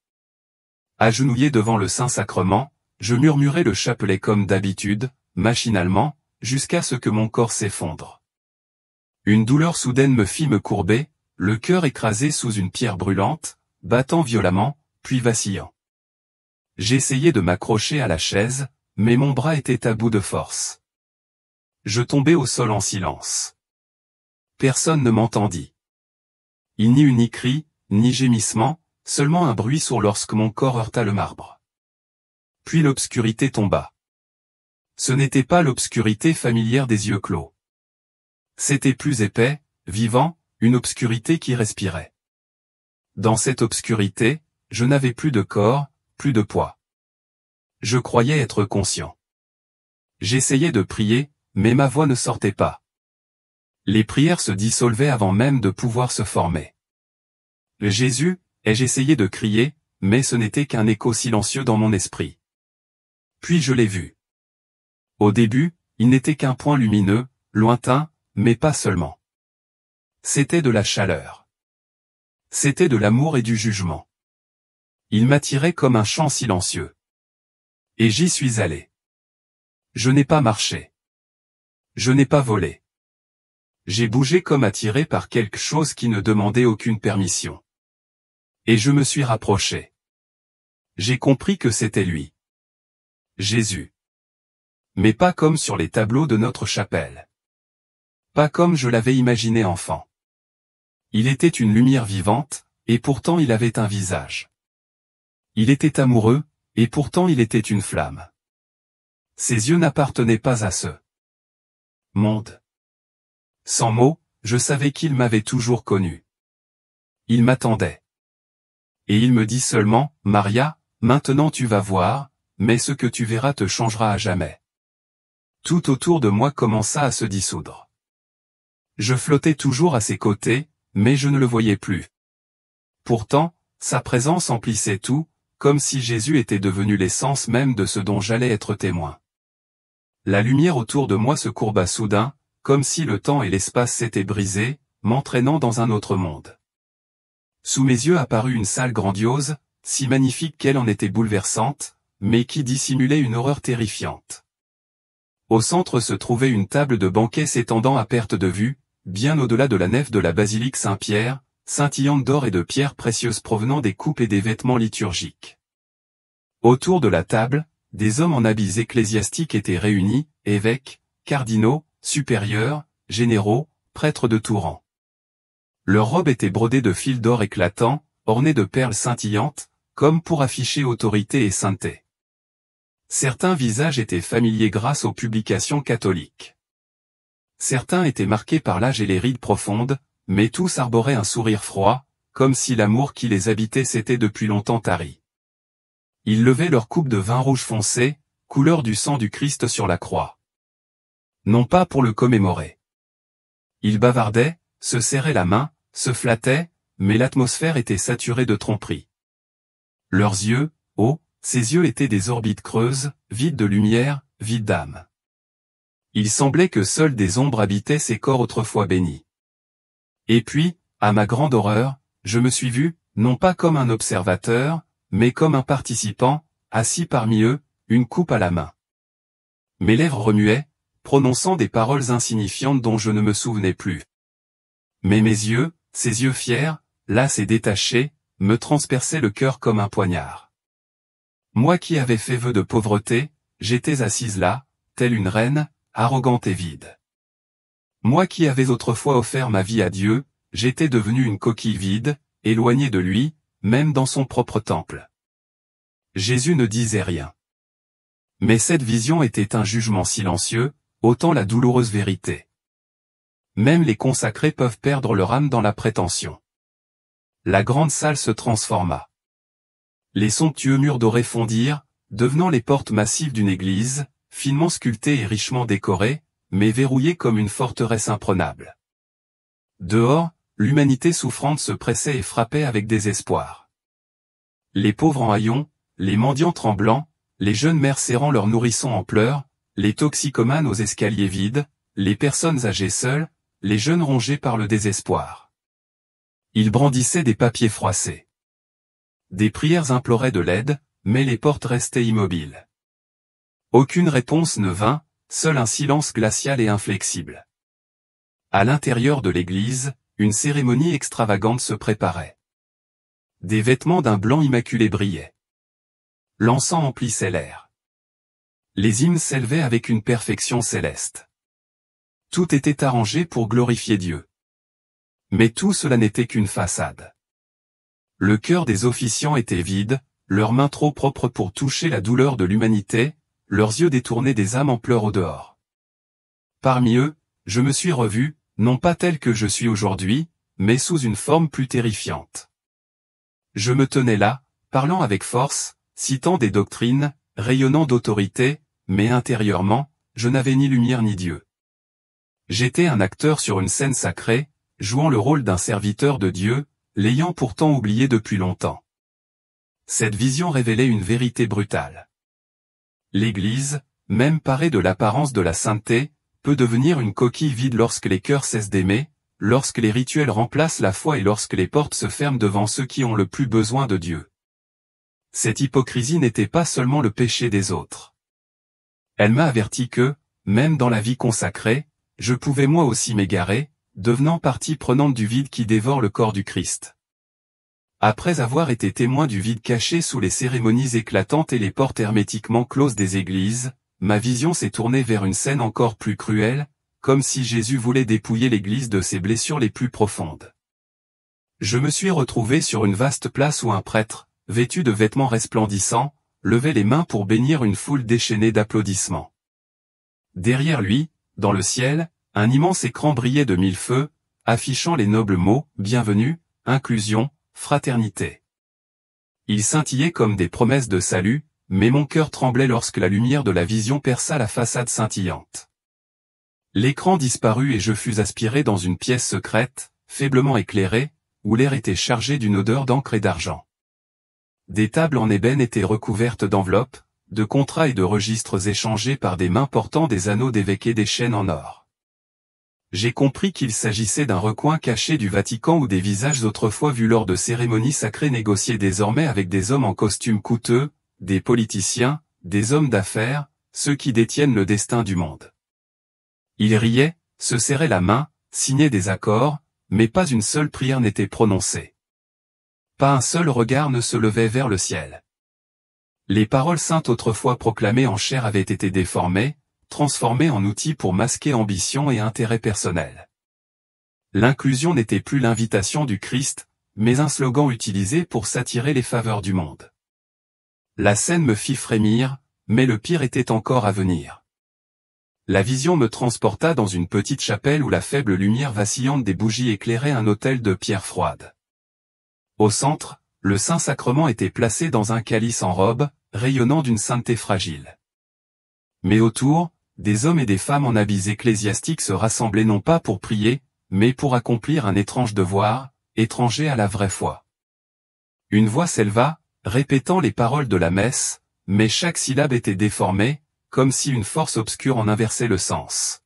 Agenouillé devant le Saint-Sacrement, je murmurais le chapelet comme d'habitude, machinalement, jusqu'à ce que mon corps s'effondre. Une douleur soudaine me fit me courber, le cœur écrasé sous une pierre brûlante, battant violemment, puis vacillant. J'essayais de m'accrocher à la chaise, mais mon bras était à bout de force. Je tombai au sol en silence. Personne ne m'entendit. Il n'y eut ni cri, ni gémissement, seulement un bruit sourd lorsque mon corps heurta le marbre. Puis l'obscurité tomba. Ce n'était pas l'obscurité familière des yeux clos. C'était plus épais, vivant, une obscurité qui respirait. Dans cette obscurité, je n'avais plus de corps, plus de poids. Je croyais être conscient. J'essayais de prier, mais ma voix ne sortait pas. Les prières se dissolvaient avant même de pouvoir se former. Jésus, ai-je essayé de crier, mais ce n'était qu'un écho silencieux dans mon esprit. Puis je l'ai vu. Au début, il n'était qu'un point lumineux, lointain, mais pas seulement. C'était de la chaleur. C'était de l'amour et du jugement. Il m'attirait comme un chant silencieux. Et j'y suis allé. Je n'ai pas marché. Je n'ai pas volé. J'ai bougé comme attiré par quelque chose qui ne demandait aucune permission. Et je me suis rapproché. J'ai compris que c'était lui. Jésus. Mais pas comme sur les tableaux de notre chapelle. Pas comme je l'avais imaginé enfant. Il était une lumière vivante, et pourtant il avait un visage. Il était amoureux, et pourtant il était une flamme. Ses yeux n'appartenaient pas à ce monde. Sans mots, je savais qu'il m'avait toujours connu. Il m'attendait. Et il me dit seulement, « Maria, maintenant tu vas voir, mais ce que tu verras te changera à jamais. » Tout autour de moi commença à se dissoudre. Je flottais toujours à ses côtés, mais je ne le voyais plus. Pourtant, sa présence emplissait tout, comme si Jésus était devenu l'essence même de ce dont j'allais être témoin. La lumière autour de moi se courba soudain, comme si le temps et l'espace s'étaient brisés, m'entraînant dans un autre monde. Sous mes yeux apparut une salle grandiose, si magnifique qu'elle en était bouleversante, mais qui dissimulait une horreur terrifiante. Au centre se trouvait une table de banquet s'étendant à perte de vue, bien au-delà de la nef de la basilique Saint-Pierre, scintillante d'or et de pierres précieuses provenant des coupes et des vêtements liturgiques. Autour de la table, des hommes en habits ecclésiastiques étaient réunis, évêques, cardinaux, supérieurs, généraux, prêtres de tout rang. Leurs robes étaient brodées de fils d'or éclatants, ornées de perles scintillantes, comme pour afficher autorité et sainteté. Certains visages étaient familiers grâce aux publications catholiques. Certains étaient marqués par l'âge et les rides profondes, mais tous arboraient un sourire froid, comme si l'amour qui les habitait s'était depuis longtemps tari. Ils levaient leur coupe de vin rouge foncé, couleur du sang du Christ sur la croix. Non pas pour le commémorer. Ils bavardaient, se serraient la main, se flattaient, mais l'atmosphère était saturée de tromperie. Leurs yeux, ces yeux étaient des orbites creuses, vides de lumière, vides d'âme. Il semblait que seuls des ombres habitaient ces corps autrefois bénis. Et puis, à ma grande horreur, je me suis vu, non pas comme un observateur, mais comme un participant, assis parmi eux, une coupe à la main. Mes lèvres remuaient, prononçant des paroles insignifiantes dont je ne me souvenais plus. Mais mes yeux, ces yeux fiers, lasses et détachés, me transperçaient le cœur comme un poignard. Moi qui avais fait vœu de pauvreté, j'étais assise là, telle une reine, arrogante et vide. Moi qui avais autrefois offert ma vie à Dieu, j'étais devenu une coquille vide, éloignée de lui, même dans son propre temple. Jésus ne disait rien. Mais cette vision était un jugement silencieux, autant la douloureuse vérité. Même les consacrés peuvent perdre leur âme dans la prétention. La grande salle se transforma. Les somptueux murs dorés fondirent, devenant les portes massives d'une église, finement sculptée et richement décorée, mais verrouillée comme une forteresse imprenable. Dehors, l'humanité souffrante se pressait et frappait avec désespoir. Les pauvres en haillons, les mendiants tremblants, les jeunes mères serrant leurs nourrissons en pleurs, les toxicomanes aux escaliers vides, les personnes âgées seules, les jeunes rongés par le désespoir. Ils brandissaient des papiers froissés. Des prières imploraient de l'aide, mais les portes restaient immobiles. Aucune réponse ne vint, seul un silence glacial et inflexible. À l'intérieur de l'église, une cérémonie extravagante se préparait. Des vêtements d'un blanc immaculé brillaient. L'encens emplissait l'air. Les hymnes s'élevaient avec une perfection céleste. Tout était arrangé pour glorifier Dieu. Mais tout cela n'était qu'une façade. Le cœur des officiants était vide, leurs mains trop propres pour toucher la douleur de l'humanité, leurs yeux détournés des âmes en pleurs au dehors. Parmi eux, je me suis revu, non pas tel que je suis aujourd'hui, mais sous une forme plus terrifiante. Je me tenais là, parlant avec force, citant des doctrines, rayonnant d'autorité, mais intérieurement, je n'avais ni lumière ni Dieu. J'étais un acteur sur une scène sacrée, jouant le rôle d'un serviteur de Dieu, l'ayant pourtant oublié depuis longtemps. Cette vision révélait une vérité brutale. L'Église, même parée de l'apparence de la sainteté, peut devenir une coquille vide lorsque les cœurs cessent d'aimer, lorsque les rituels remplacent la foi et lorsque les portes se ferment devant ceux qui ont le plus besoin de Dieu. Cette hypocrisie n'était pas seulement le péché des autres. Elle m'a averti que, même dans la vie consacrée, je pouvais moi aussi m'égarer, devenant partie prenante du vide qui dévore le corps du Christ. Après avoir été témoin du vide caché sous les cérémonies éclatantes et les portes hermétiquement closes des églises, ma vision s'est tournée vers une scène encore plus cruelle, comme si Jésus voulait dépouiller l'Église de ses blessures les plus profondes. Je me suis retrouvé sur une vaste place où un prêtre, vêtu de vêtements resplendissants, levait les mains pour bénir une foule déchaînée d'applaudissements. Derrière lui, dans le ciel, un immense écran brillait de mille feux, affichant les nobles mots « bienvenue »,« inclusion »,« fraternité ». Il scintillait comme des promesses de salut, mais mon cœur tremblait lorsque la lumière de la vision perça la façade scintillante. L'écran disparut et je fus aspiré dans une pièce secrète, faiblement éclairée, où l'air était chargé d'une odeur d'encre et d'argent. Des tables en ébène étaient recouvertes d'enveloppes, de contrats et de registres échangés par des mains portant des anneaux d'évêques et des chaînes en or. J'ai compris qu'il s'agissait d'un recoin caché du Vatican où des visages autrefois vus lors de cérémonies sacrées négociaient désormais avec des hommes en costumes coûteux, des politiciens, des hommes d'affaires, ceux qui détiennent le destin du monde. Ils riaient, se serraient la main, signaient des accords, mais pas une seule prière n'était prononcée. Pas un seul regard ne se levait vers le ciel. Les paroles saintes autrefois proclamées en chair avaient été déformées, transformées en outils pour masquer ambition et intérêt personnel. L'inclusion n'était plus l'invitation du Christ, mais un slogan utilisé pour s'attirer les faveurs du monde. La scène me fit frémir, mais le pire était encore à venir. La vision me transporta dans une petite chapelle où la faible lumière vacillante des bougies éclairait un autel de pierre froide. Au centre, le Saint-Sacrement était placé dans un calice en robe, rayonnant d'une sainteté fragile. Mais autour, des hommes et des femmes en habits ecclésiastiques se rassemblaient non pas pour prier, mais pour accomplir un étrange devoir, étranger à la vraie foi. Une voix s'éleva, répétant les paroles de la messe, mais chaque syllabe était déformée, comme si une force obscure en inversait le sens.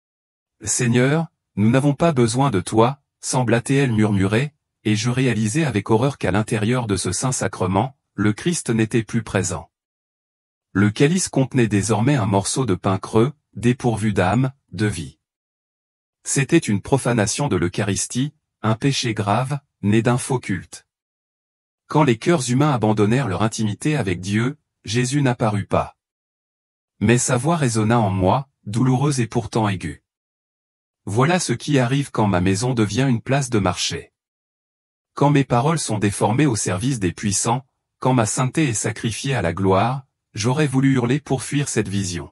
« Seigneur, nous n'avons pas besoin de toi, semblait-elle murmurer, et je réalisai avec horreur qu'à l'intérieur de ce Saint-Sacrement, le Christ n'était plus présent. Le calice contenait désormais un morceau de pain creux, dépourvu d'âme, de vie. C'était une profanation de l'Eucharistie, un péché grave, né d'un faux culte. Quand les cœurs humains abandonnèrent leur intimité avec Dieu, Jésus n'apparut pas. Mais sa voix résonna en moi, douloureuse et pourtant aiguë. Voilà ce qui arrive quand ma maison devient une place de marché. Quand mes paroles sont déformées au service des puissants, quand ma sainteté est sacrifiée à la gloire, j'aurais voulu hurler pour fuir cette vision.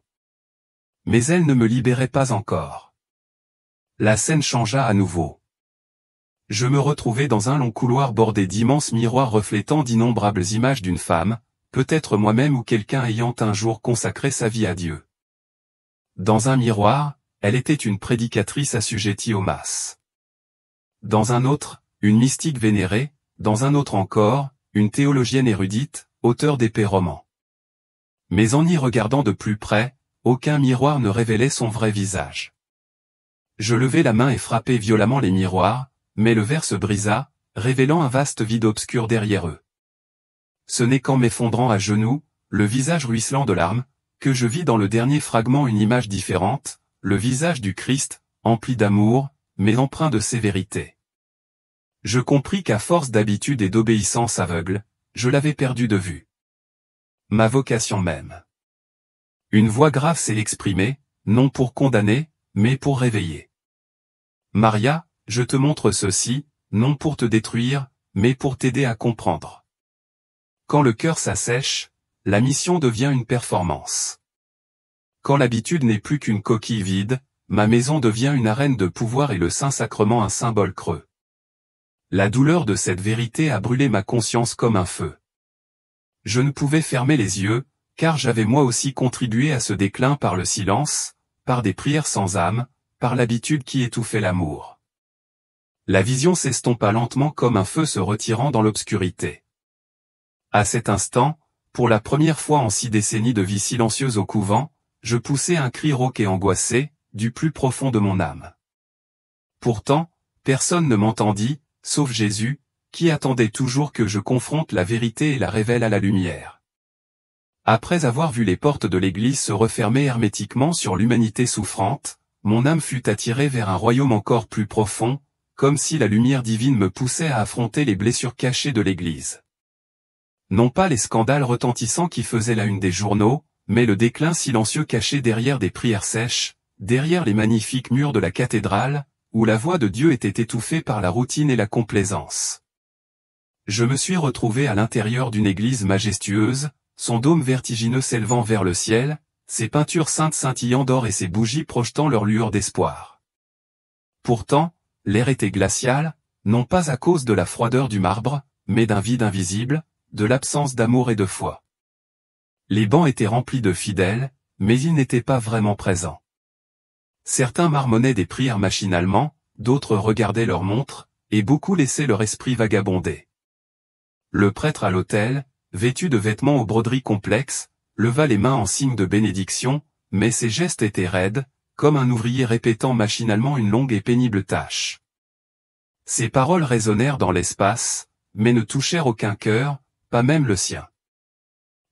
Mais elle ne me libérait pas encore. La scène changea à nouveau. Je me retrouvai dans un long couloir bordé d'immenses miroirs reflétant d'innombrables images d'une femme, peut-être moi-même ou quelqu'un ayant un jour consacré sa vie à Dieu. Dans un miroir, elle était une prédicatrice assujettie aux masses. Dans un autre, une mystique vénérée, dans un autre encore, une théologienne érudite, auteure d'épais romans. Mais en y regardant de plus près, aucun miroir ne révélait son vrai visage. Je levai la main et frappai violemment les miroirs, mais le verre se brisa, révélant un vaste vide obscur derrière eux. Ce n'est qu'en m'effondrant à genoux, le visage ruisselant de larmes, que je vis dans le dernier fragment une image différente, le visage du Christ, empli d'amour, mais empreint de sévérité. Je compris qu'à force d'habitude et d'obéissance aveugle, je l'avais perdu de vue. Ma vocation même. Une voix grave s'est exprimée, non pour condamner, mais pour réveiller. Maria, je te montre ceci, non pour te détruire, mais pour t'aider à comprendre. Quand le cœur s'assèche, la mission devient une performance. Quand l'habitude n'est plus qu'une coquille vide, ma maison devient une arène de pouvoir et le Saint-Sacrement un symbole creux. La douleur de cette vérité a brûlé ma conscience comme un feu. Je ne pouvais fermer les yeux, car j'avais moi aussi contribué à ce déclin par le silence, par des prières sans âme, par l'habitude qui étouffait l'amour. La vision s'estompa lentement comme un feu se retirant dans l'obscurité. À cet instant, pour la première fois en 6 décennies de vie silencieuse au couvent, je poussai un cri rauque et angoissé, du plus profond de mon âme. Pourtant, personne ne m'entendit, sauf Jésus, qui attendait toujours que je confronte la vérité et la révèle à la lumière. Après avoir vu les portes de l'Église se refermer hermétiquement sur l'humanité souffrante, mon âme fut attirée vers un royaume encore plus profond, comme si la lumière divine me poussait à affronter les blessures cachées de l'Église. Non pas les scandales retentissants qui faisaient la une des journaux, mais le déclin silencieux caché derrière des prières sèches, derrière les magnifiques murs de la cathédrale, où la voix de Dieu était étouffée par la routine et la complaisance. Je me suis retrouvé à l'intérieur d'une église majestueuse, son dôme vertigineux s'élevant vers le ciel, ses peintures saintes scintillant d'or et ses bougies projetant leur lueur d'espoir. Pourtant, l'air était glacial, non pas à cause de la froideur du marbre, mais d'un vide invisible, de l'absence d'amour et de foi. Les bancs étaient remplis de fidèles, mais ils n'étaient pas vraiment présents. Certains marmonnaient des prières machinalement, d'autres regardaient leur montre, et beaucoup laissaient leur esprit vagabonder. Le prêtre à l'autel, vêtu de vêtements aux broderies complexes, leva les mains en signe de bénédiction, mais ses gestes étaient raides, comme un ouvrier répétant machinalement une longue et pénible tâche. Ses paroles résonnèrent dans l'espace, mais ne touchèrent aucun cœur, pas même le sien.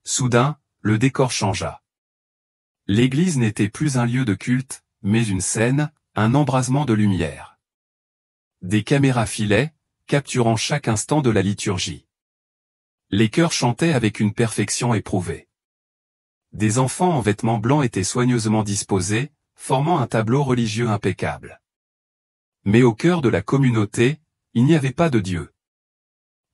Soudain, le décor changea. L'église n'était plus un lieu de culte, mais une scène, un embrasement de lumière. Des caméras filaient, capturant chaque instant de la liturgie. Les chœurs chantaient avec une perfection éprouvée. Des enfants en vêtements blancs étaient soigneusement disposés, formant un tableau religieux impeccable. Mais au cœur de la communauté, il n'y avait pas de Dieu.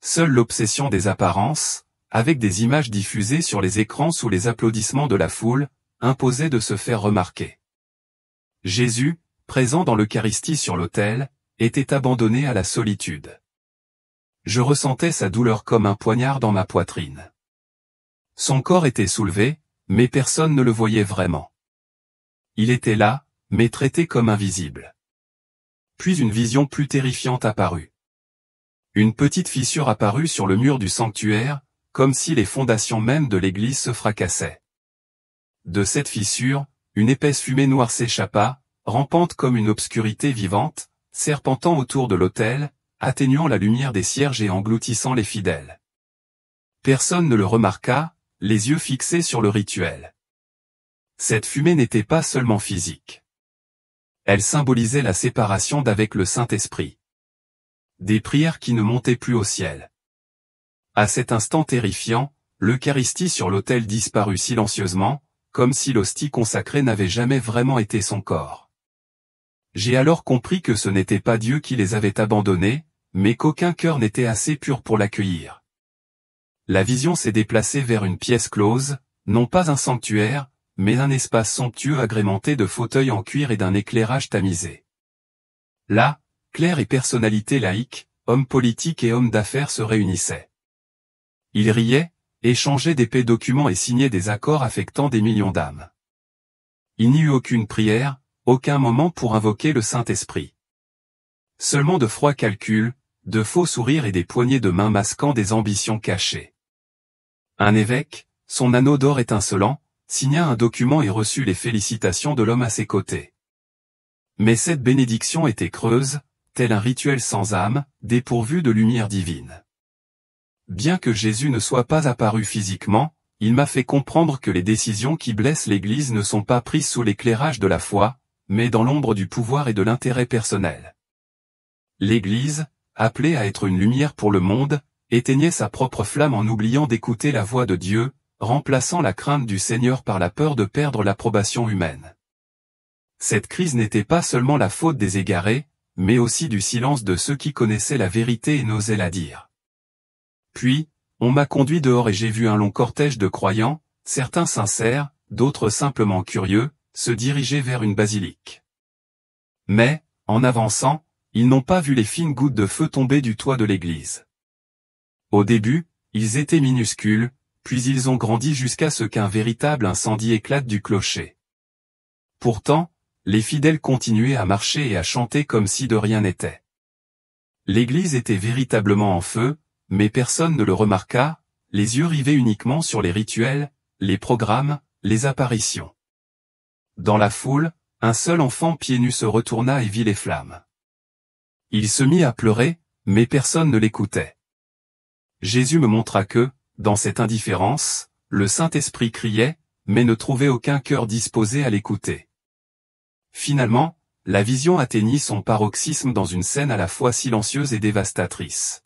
Seule l'obsession des apparences, avec des images diffusées sur les écrans sous les applaudissements de la foule, imposait de se faire remarquer. Jésus, présent dans l'Eucharistie sur l'autel, était abandonné à la solitude. Je ressentais sa douleur comme un poignard dans ma poitrine. Son corps était soulevé, mais personne ne le voyait vraiment. Il était là, mais traité comme invisible. Puis une vision plus terrifiante apparut. Une petite fissure apparut sur le mur du sanctuaire, comme si les fondations mêmes de l'église se fracassaient. De cette fissure, une épaisse fumée noire s'échappa, rampante comme une obscurité vivante, serpentant autour de l'autel, atténuant la lumière des cierges et engloutissant les fidèles. Personne ne le remarqua, les yeux fixés sur le rituel. Cette fumée n'était pas seulement physique. Elle symbolisait la séparation d'avec le Saint-Esprit. Des prières qui ne montaient plus au ciel. À cet instant terrifiant, l'Eucharistie sur l'autel disparut silencieusement, comme si l'hostie consacrée n'avait jamais vraiment été son corps. J'ai alors compris que ce n'était pas Dieu qui les avait abandonnés, mais qu'aucun cœur n'était assez pur pour l'accueillir. La vision s'est déplacée vers une pièce close, non pas un sanctuaire, mais un espace somptueux agrémenté de fauteuils en cuir et d'un éclairage tamisé. Là, clercs et personnalités laïques, hommes politiques et hommes d'affaires se réunissaient. Ils riaient, échangeaient d'épais documents et signaient des accords affectant des millions d'âmes. Il n'y eut aucune prière, aucun moment pour invoquer le Saint-Esprit. Seulement de froids calculs, de faux sourires et des poignées de main masquant des ambitions cachées. Un évêque, son anneau d'or étincelant, signa un document et reçut les félicitations de l'homme à ses côtés. Mais cette bénédiction était creuse, tel un rituel sans âme, dépourvu de lumière divine. Bien que Jésus ne soit pas apparu physiquement, il m'a fait comprendre que les décisions qui blessent l'Église ne sont pas prises sous l'éclairage de la foi, mais dans l'ombre du pouvoir et de l'intérêt personnel. L'Église, appelée à être une lumière pour le monde, éteignait sa propre flamme en oubliant d'écouter la voix de Dieu, remplaçant la crainte du Seigneur par la peur de perdre l'approbation humaine. Cette crise n'était pas seulement la faute des égarés, mais aussi du silence de ceux qui connaissaient la vérité et n'osaient la dire. Puis, on m'a conduit dehors et j'ai vu un long cortège de croyants, certains sincères, d'autres simplement curieux, se diriger vers une basilique. Mais, en avançant, ils n'ont pas vu les fines gouttes de feu tomber du toit de l'église. Au début, ils étaient minuscules, puis ils ont grandi jusqu'à ce qu'un véritable incendie éclate du clocher. Pourtant, les fidèles continuaient à marcher et à chanter comme si de rien n'était. L'église était véritablement en feu, mais personne ne le remarqua, les yeux rivés uniquement sur les rituels, les programmes, les apparitions. Dans la foule, un seul enfant pieds nus se retourna et vit les flammes. Il se mit à pleurer, mais personne ne l'écoutait. Jésus me montra que, dans cette indifférence, le Saint-Esprit criait, mais ne trouvait aucun cœur disposé à l'écouter. Finalement, la vision atteignit son paroxysme dans une scène à la fois silencieuse et dévastatrice.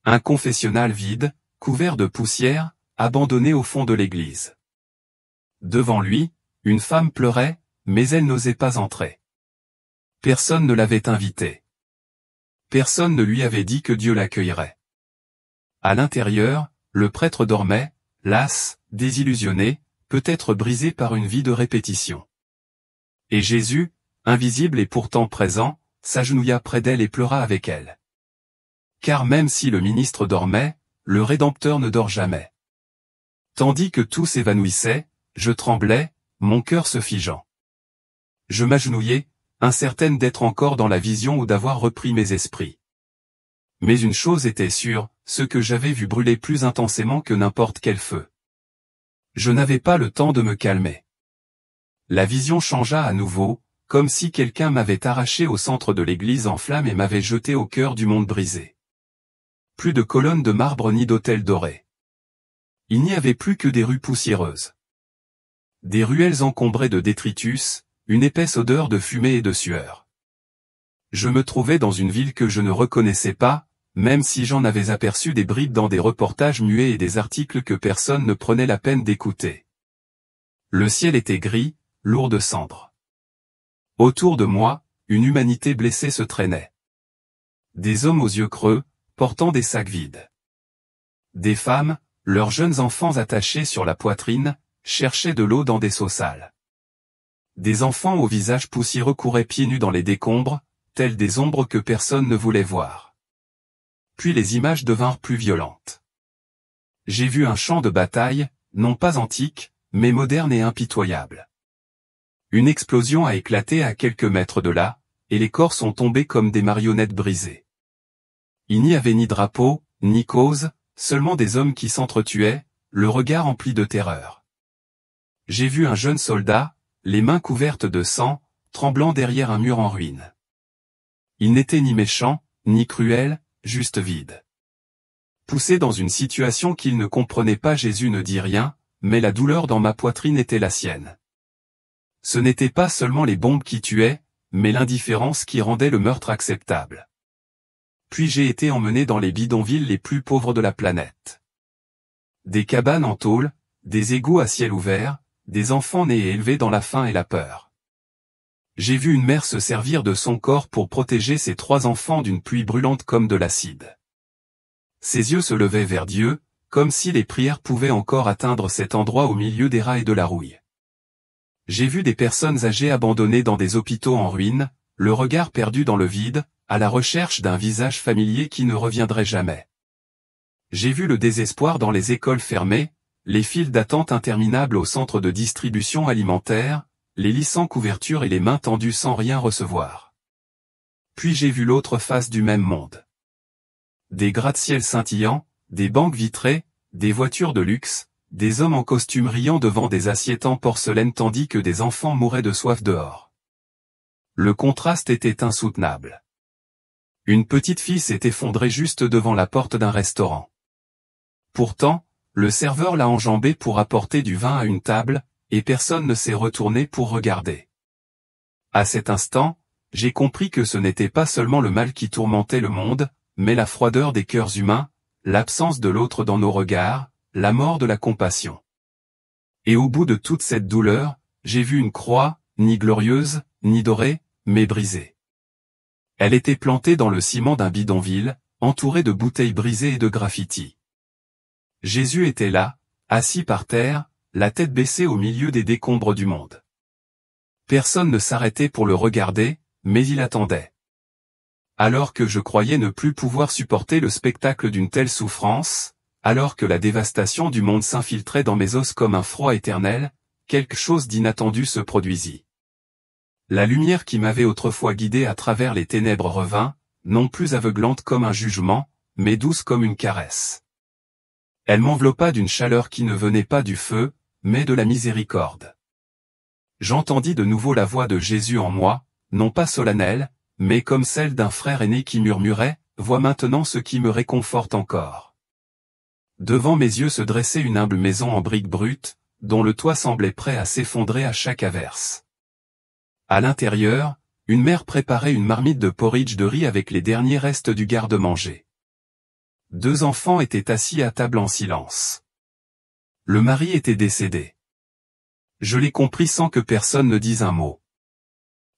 Un confessionnal vide, couvert de poussière, abandonné au fond de l'église. Devant lui, une femme pleurait, mais elle n'osait pas entrer. Personne ne l'avait invitée. Personne ne lui avait dit que Dieu l'accueillerait. À l'intérieur, le prêtre dormait, las, désillusionné, peut-être brisé par une vie de répétition. Et Jésus, invisible et pourtant présent, s'agenouilla près d'elle et pleura avec elle. Car même si le ministre dormait, le Rédempteur ne dort jamais. Tandis que tout s'évanouissait, je tremblais, mon cœur se figeant. Je m'agenouillais, incertaine d'être encore dans la vision ou d'avoir repris mes esprits. Mais une chose était sûre, ce que j'avais vu brûlait plus intensément que n'importe quel feu. Je n'avais pas le temps de me calmer. La vision changea à nouveau, comme si quelqu'un m'avait arraché au centre de l'église en flammes et m'avait jeté au cœur du monde brisé. Plus de colonnes de marbre ni d'autels dorés. Il n'y avait plus que des rues poussiéreuses. Des ruelles encombrées de détritus, une épaisse odeur de fumée et de sueur. Je me trouvais dans une ville que je ne reconnaissais pas, même si j'en avais aperçu des bribes dans des reportages muets et des articles que personne ne prenait la peine d'écouter. Le ciel était gris, lourd de cendres. Autour de moi, une humanité blessée se traînait. Des hommes aux yeux creux, portant des sacs vides. Des femmes, leurs jeunes enfants attachés sur la poitrine, cherchaient de l'eau dans des seaux sales. Des enfants au visage poussiéreux couraient pieds nus dans les décombres, tels des ombres que personne ne voulait voir. Puis les images devinrent plus violentes. J'ai vu un champ de bataille, non pas antique, mais moderne et impitoyable. Une explosion a éclaté à quelques mètres de là, et les corps sont tombés comme des marionnettes brisées. Il n'y avait ni drapeau, ni cause, seulement des hommes qui s'entretuaient, le regard empli de terreur. J'ai vu un jeune soldat, les mains couvertes de sang, tremblant derrière un mur en ruine. Il n'était ni méchant, ni cruel, juste vide. Poussé dans une situation qu'il ne comprenait pas, Jésus ne dit rien, mais la douleur dans ma poitrine était la sienne. Ce n'était pas seulement les bombes qui tuaient, mais l'indifférence qui rendait le meurtre acceptable. Puis j'ai été emmené dans les bidonvilles les plus pauvres de la planète. Des cabanes en tôle, des égouts à ciel ouvert, des enfants nés et élevés dans la faim et la peur. J'ai vu une mère se servir de son corps pour protéger ses 3 enfants d'une pluie brûlante comme de l'acide. Ses yeux se levaient vers Dieu, comme si les prières pouvaient encore atteindre cet endroit au milieu des rats et de la rouille. J'ai vu des personnes âgées abandonnées dans des hôpitaux en ruine, le regard perdu dans le vide, à la recherche d'un visage familier qui ne reviendrait jamais. J'ai vu le désespoir dans les écoles fermées, les files d'attente interminables au centre de distribution alimentaire, les lits sans couverture et les mains tendues sans rien recevoir. Puis j'ai vu l'autre face du même monde. Des gratte-ciel scintillants, des banques vitrées, des voitures de luxe, des hommes en costume riant devant des assiettes en porcelaine tandis que des enfants mouraient de soif dehors. Le contraste était insoutenable. Une petite fille s'est effondrée juste devant la porte d'un restaurant. Pourtant, le serveur l'a enjambée pour apporter du vin à une table, et personne ne s'est retourné pour regarder. À cet instant, j'ai compris que ce n'était pas seulement le mal qui tourmentait le monde, mais la froideur des cœurs humains, l'absence de l'autre dans nos regards, la mort de la compassion. Et au bout de toute cette douleur, j'ai vu une croix, ni glorieuse, ni dorée, mais brisée. Elle était plantée dans le ciment d'un bidonville, entourée de bouteilles brisées et de graffitis. Jésus était là, assis par terre, la tête baissée au milieu des décombres du monde. Personne ne s'arrêtait pour le regarder, mais il attendait. Alors que je croyais ne plus pouvoir supporter le spectacle d'une telle souffrance, alors que la dévastation du monde s'infiltrait dans mes os comme un froid éternel, quelque chose d'inattendu se produisit. La lumière qui m'avait autrefois guidé à travers les ténèbres revint, non plus aveuglante comme un jugement, mais douce comme une caresse. Elle m'enveloppa d'une chaleur qui ne venait pas du feu, mais de la miséricorde. J'entendis de nouveau la voix de Jésus en moi, non pas solennelle, mais comme celle d'un frère aîné qui murmurait, « Vois maintenant ce qui me réconforte encore. » Devant mes yeux se dressait une humble maison en briques brutes, dont le toit semblait prêt à s'effondrer à chaque averse. À l'intérieur, une mère préparait une marmite de porridge de riz avec les derniers restes du garde-manger. 2 enfants étaient assis à table en silence. Le mari était décédé. Je l'ai compris sans que personne ne dise un mot.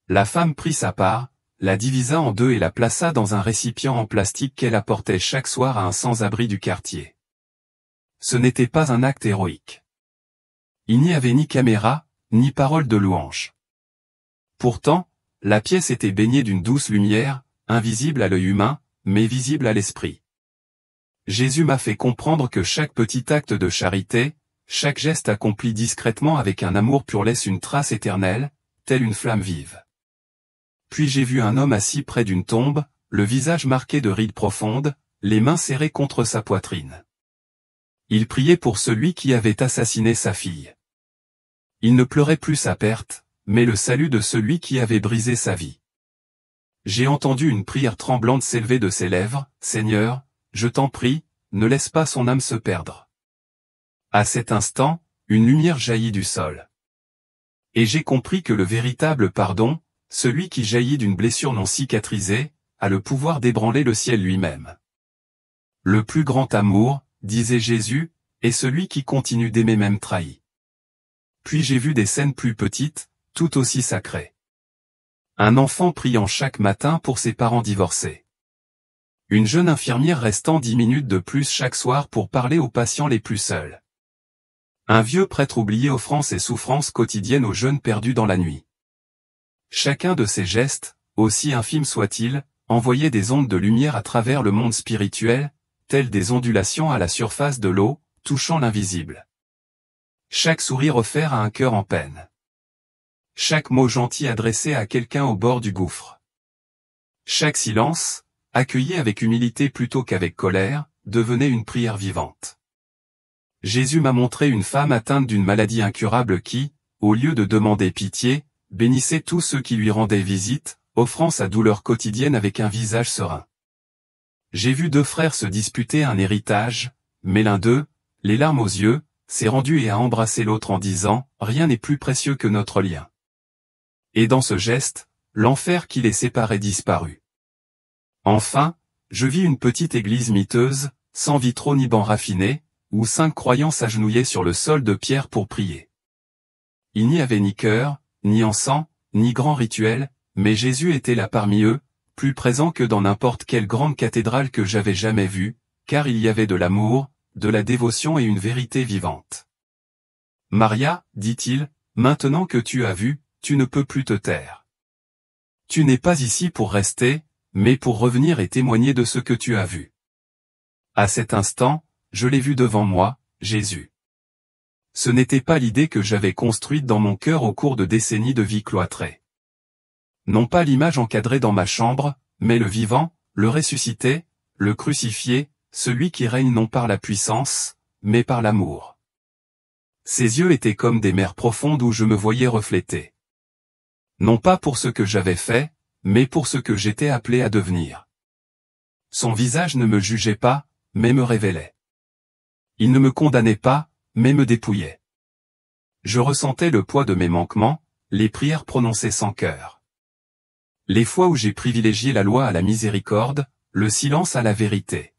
La femme prit sa part, la divisa en 2 et la plaça dans un récipient en plastique qu'elle apportait chaque soir à un sans-abri du quartier. Ce n'était pas un acte héroïque. Il n'y avait ni caméra, ni parole de louange. Pourtant, la pièce était baignée d'une douce lumière, invisible à l'œil humain, mais visible à l'esprit. Jésus m'a fait comprendre que chaque petit acte de charité, chaque geste accompli discrètement avec un amour pur laisse une trace éternelle, telle une flamme vive. Puis j'ai vu un homme assis près d'une tombe, le visage marqué de rides profondes, les mains serrées contre sa poitrine. Il priait pour celui qui avait assassiné sa fille. Il ne pleurait plus sa perte, mais le salut de celui qui avait brisé sa vie. J'ai entendu une prière tremblante s'élever de ses lèvres, « Seigneur, je t'en prie, ne laisse pas son âme se perdre. » À cet instant, une lumière jaillit du sol. Et j'ai compris que le véritable pardon, celui qui jaillit d'une blessure non cicatrisée, a le pouvoir d'ébranler le ciel lui-même. Le plus grand amour, disait Jésus, est celui qui continue d'aimer même trahi. Puis j'ai vu des scènes plus petites, tout aussi sacrées. Un enfant priant chaque matin pour ses parents divorcés. Une jeune infirmière restant 10 minutes de plus chaque soir pour parler aux patients les plus seuls. Un vieux prêtre oublié offrant ses souffrances quotidiennes aux jeunes perdus dans la nuit. Chacun de ces gestes, aussi infimes soient-ils, envoyait des ondes de lumière à travers le monde spirituel, telles des ondulations à la surface de l'eau, touchant l'invisible. Chaque sourire offert à un cœur en peine. Chaque mot gentil adressé à quelqu'un au bord du gouffre. Chaque silence, accueilli avec humilité plutôt qu'avec colère, devenait une prière vivante. Jésus m'a montré une femme atteinte d'une maladie incurable qui, au lieu de demander pitié, bénissait tous ceux qui lui rendaient visite, offrant sa douleur quotidienne avec un visage serein. J'ai vu deux frères se disputer un héritage, mais l'un d'eux, les larmes aux yeux, s'est rendu et a embrassé l'autre en disant « Rien n'est plus précieux que notre lien ». Et dans ce geste, l'enfer qui les séparait disparut. Enfin, je vis une petite église miteuse, sans vitraux ni bancs raffinés, où 5 croyants s'agenouillaient sur le sol de pierre pour prier. Il n'y avait ni chœur, ni encens, ni grand rituel, mais Jésus était là parmi eux, plus présent que dans n'importe quelle grande cathédrale que j'avais jamais vue, car il y avait de l'amour, de la dévotion et une vérité vivante. « Maria, dit-il, maintenant que tu as vu, tu ne peux plus te taire. Tu n'es pas ici pour rester, mais pour revenir et témoigner de ce que tu as vu. » À cet instant, je l'ai vu devant moi, Jésus. Ce n'était pas l'idée que j'avais construite dans mon cœur au cours de décennies de vie cloîtrée. Non pas l'image encadrée dans ma chambre, mais le vivant, le ressuscité, le crucifié, celui qui règne non par la puissance, mais par l'amour. Ses yeux étaient comme des mers profondes où je me voyais refléter. Non pas pour ce que j'avais fait, mais pour ce que j'étais appelé à devenir. Son visage ne me jugeait pas, mais me révélait. Il ne me condamnait pas, mais me dépouillait. Je ressentais le poids de mes manquements, les prières prononcées sans cœur. Les fois où j'ai privilégié la loi à la miséricorde, le silence à la vérité.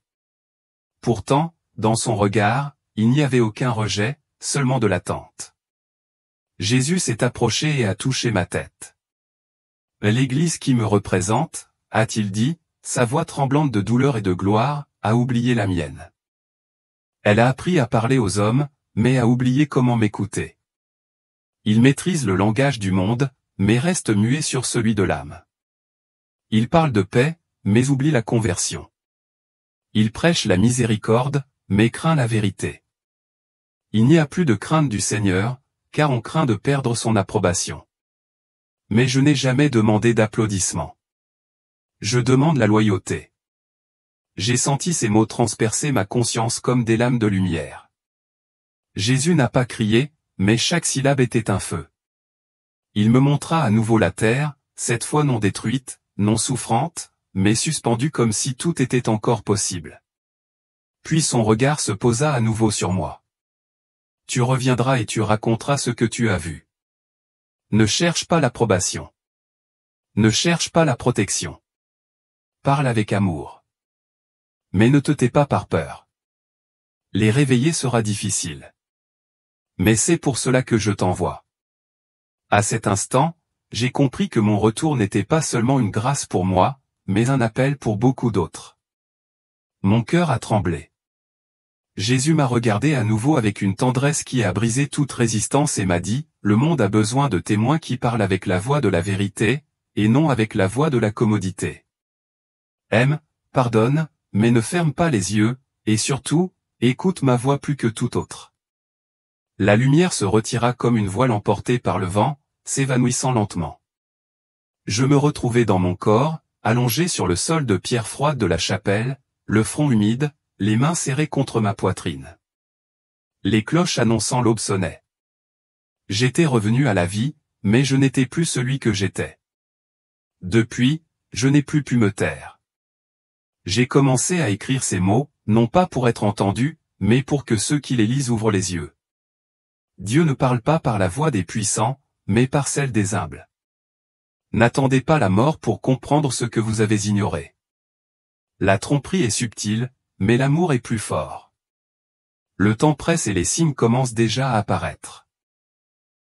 Pourtant, dans son regard, il n'y avait aucun rejet, seulement de l'attente. Jésus s'est approché et a touché ma tête. « L'Église qui me représente, a-t-il dit, sa voix tremblante de douleur et de gloire, a oublié la mienne. Elle a appris à parler aux hommes, mais a oublié comment m'écouter. Il maîtrise le langage du monde, mais reste muet sur celui de l'âme. Il parle de paix, mais oublie la conversion. Il prêche la miséricorde, mais craint la vérité. Il n'y a plus de crainte du Seigneur, car on craint de perdre son approbation. Mais je n'ai jamais demandé d'applaudissements. Je demande la loyauté. » J'ai senti ces mots transpercer ma conscience comme des lames de lumière. Jésus n'a pas crié, mais chaque syllabe était un feu. Il me montra à nouveau la terre, cette fois non détruite, non souffrante, mais suspendue comme si tout était encore possible. Puis son regard se posa à nouveau sur moi. « Tu reviendras et tu raconteras ce que tu as vu. Ne cherche pas l'approbation. Ne cherche pas la protection. Parle avec amour. Mais ne te tais pas par peur. Les réveiller sera difficile. Mais c'est pour cela que je t'envoie. » À cet instant, j'ai compris que mon retour n'était pas seulement une grâce pour moi, mais un appel pour beaucoup d'autres. Mon cœur a tremblé. Jésus m'a regardé à nouveau avec une tendresse qui a brisé toute résistance et m'a dit, « Le monde a besoin de témoins qui parlent avec la voix de la vérité, et non avec la voix de la commodité. Aime, pardonne, mais ne ferme pas les yeux, et surtout, écoute ma voix plus que toute autre. » La lumière se retira comme une voile emportée par le vent, s'évanouissant lentement. Je me retrouvai dans mon corps, allongé sur le sol de pierre froide de la chapelle, le front humide, les mains serrées contre ma poitrine. Les cloches annonçant l'aube sonnaient. J'étais revenu à la vie, mais je n'étais plus celui que j'étais. Depuis, je n'ai plus pu me taire. J'ai commencé à écrire ces mots, non pas pour être entendu, mais pour que ceux qui les lisent ouvrent les yeux. Dieu ne parle pas par la voix des puissants, mais par celle des humbles. N'attendez pas la mort pour comprendre ce que vous avez ignoré. La tromperie est subtile, mais l'amour est plus fort. Le temps presse et les signes commencent déjà à apparaître.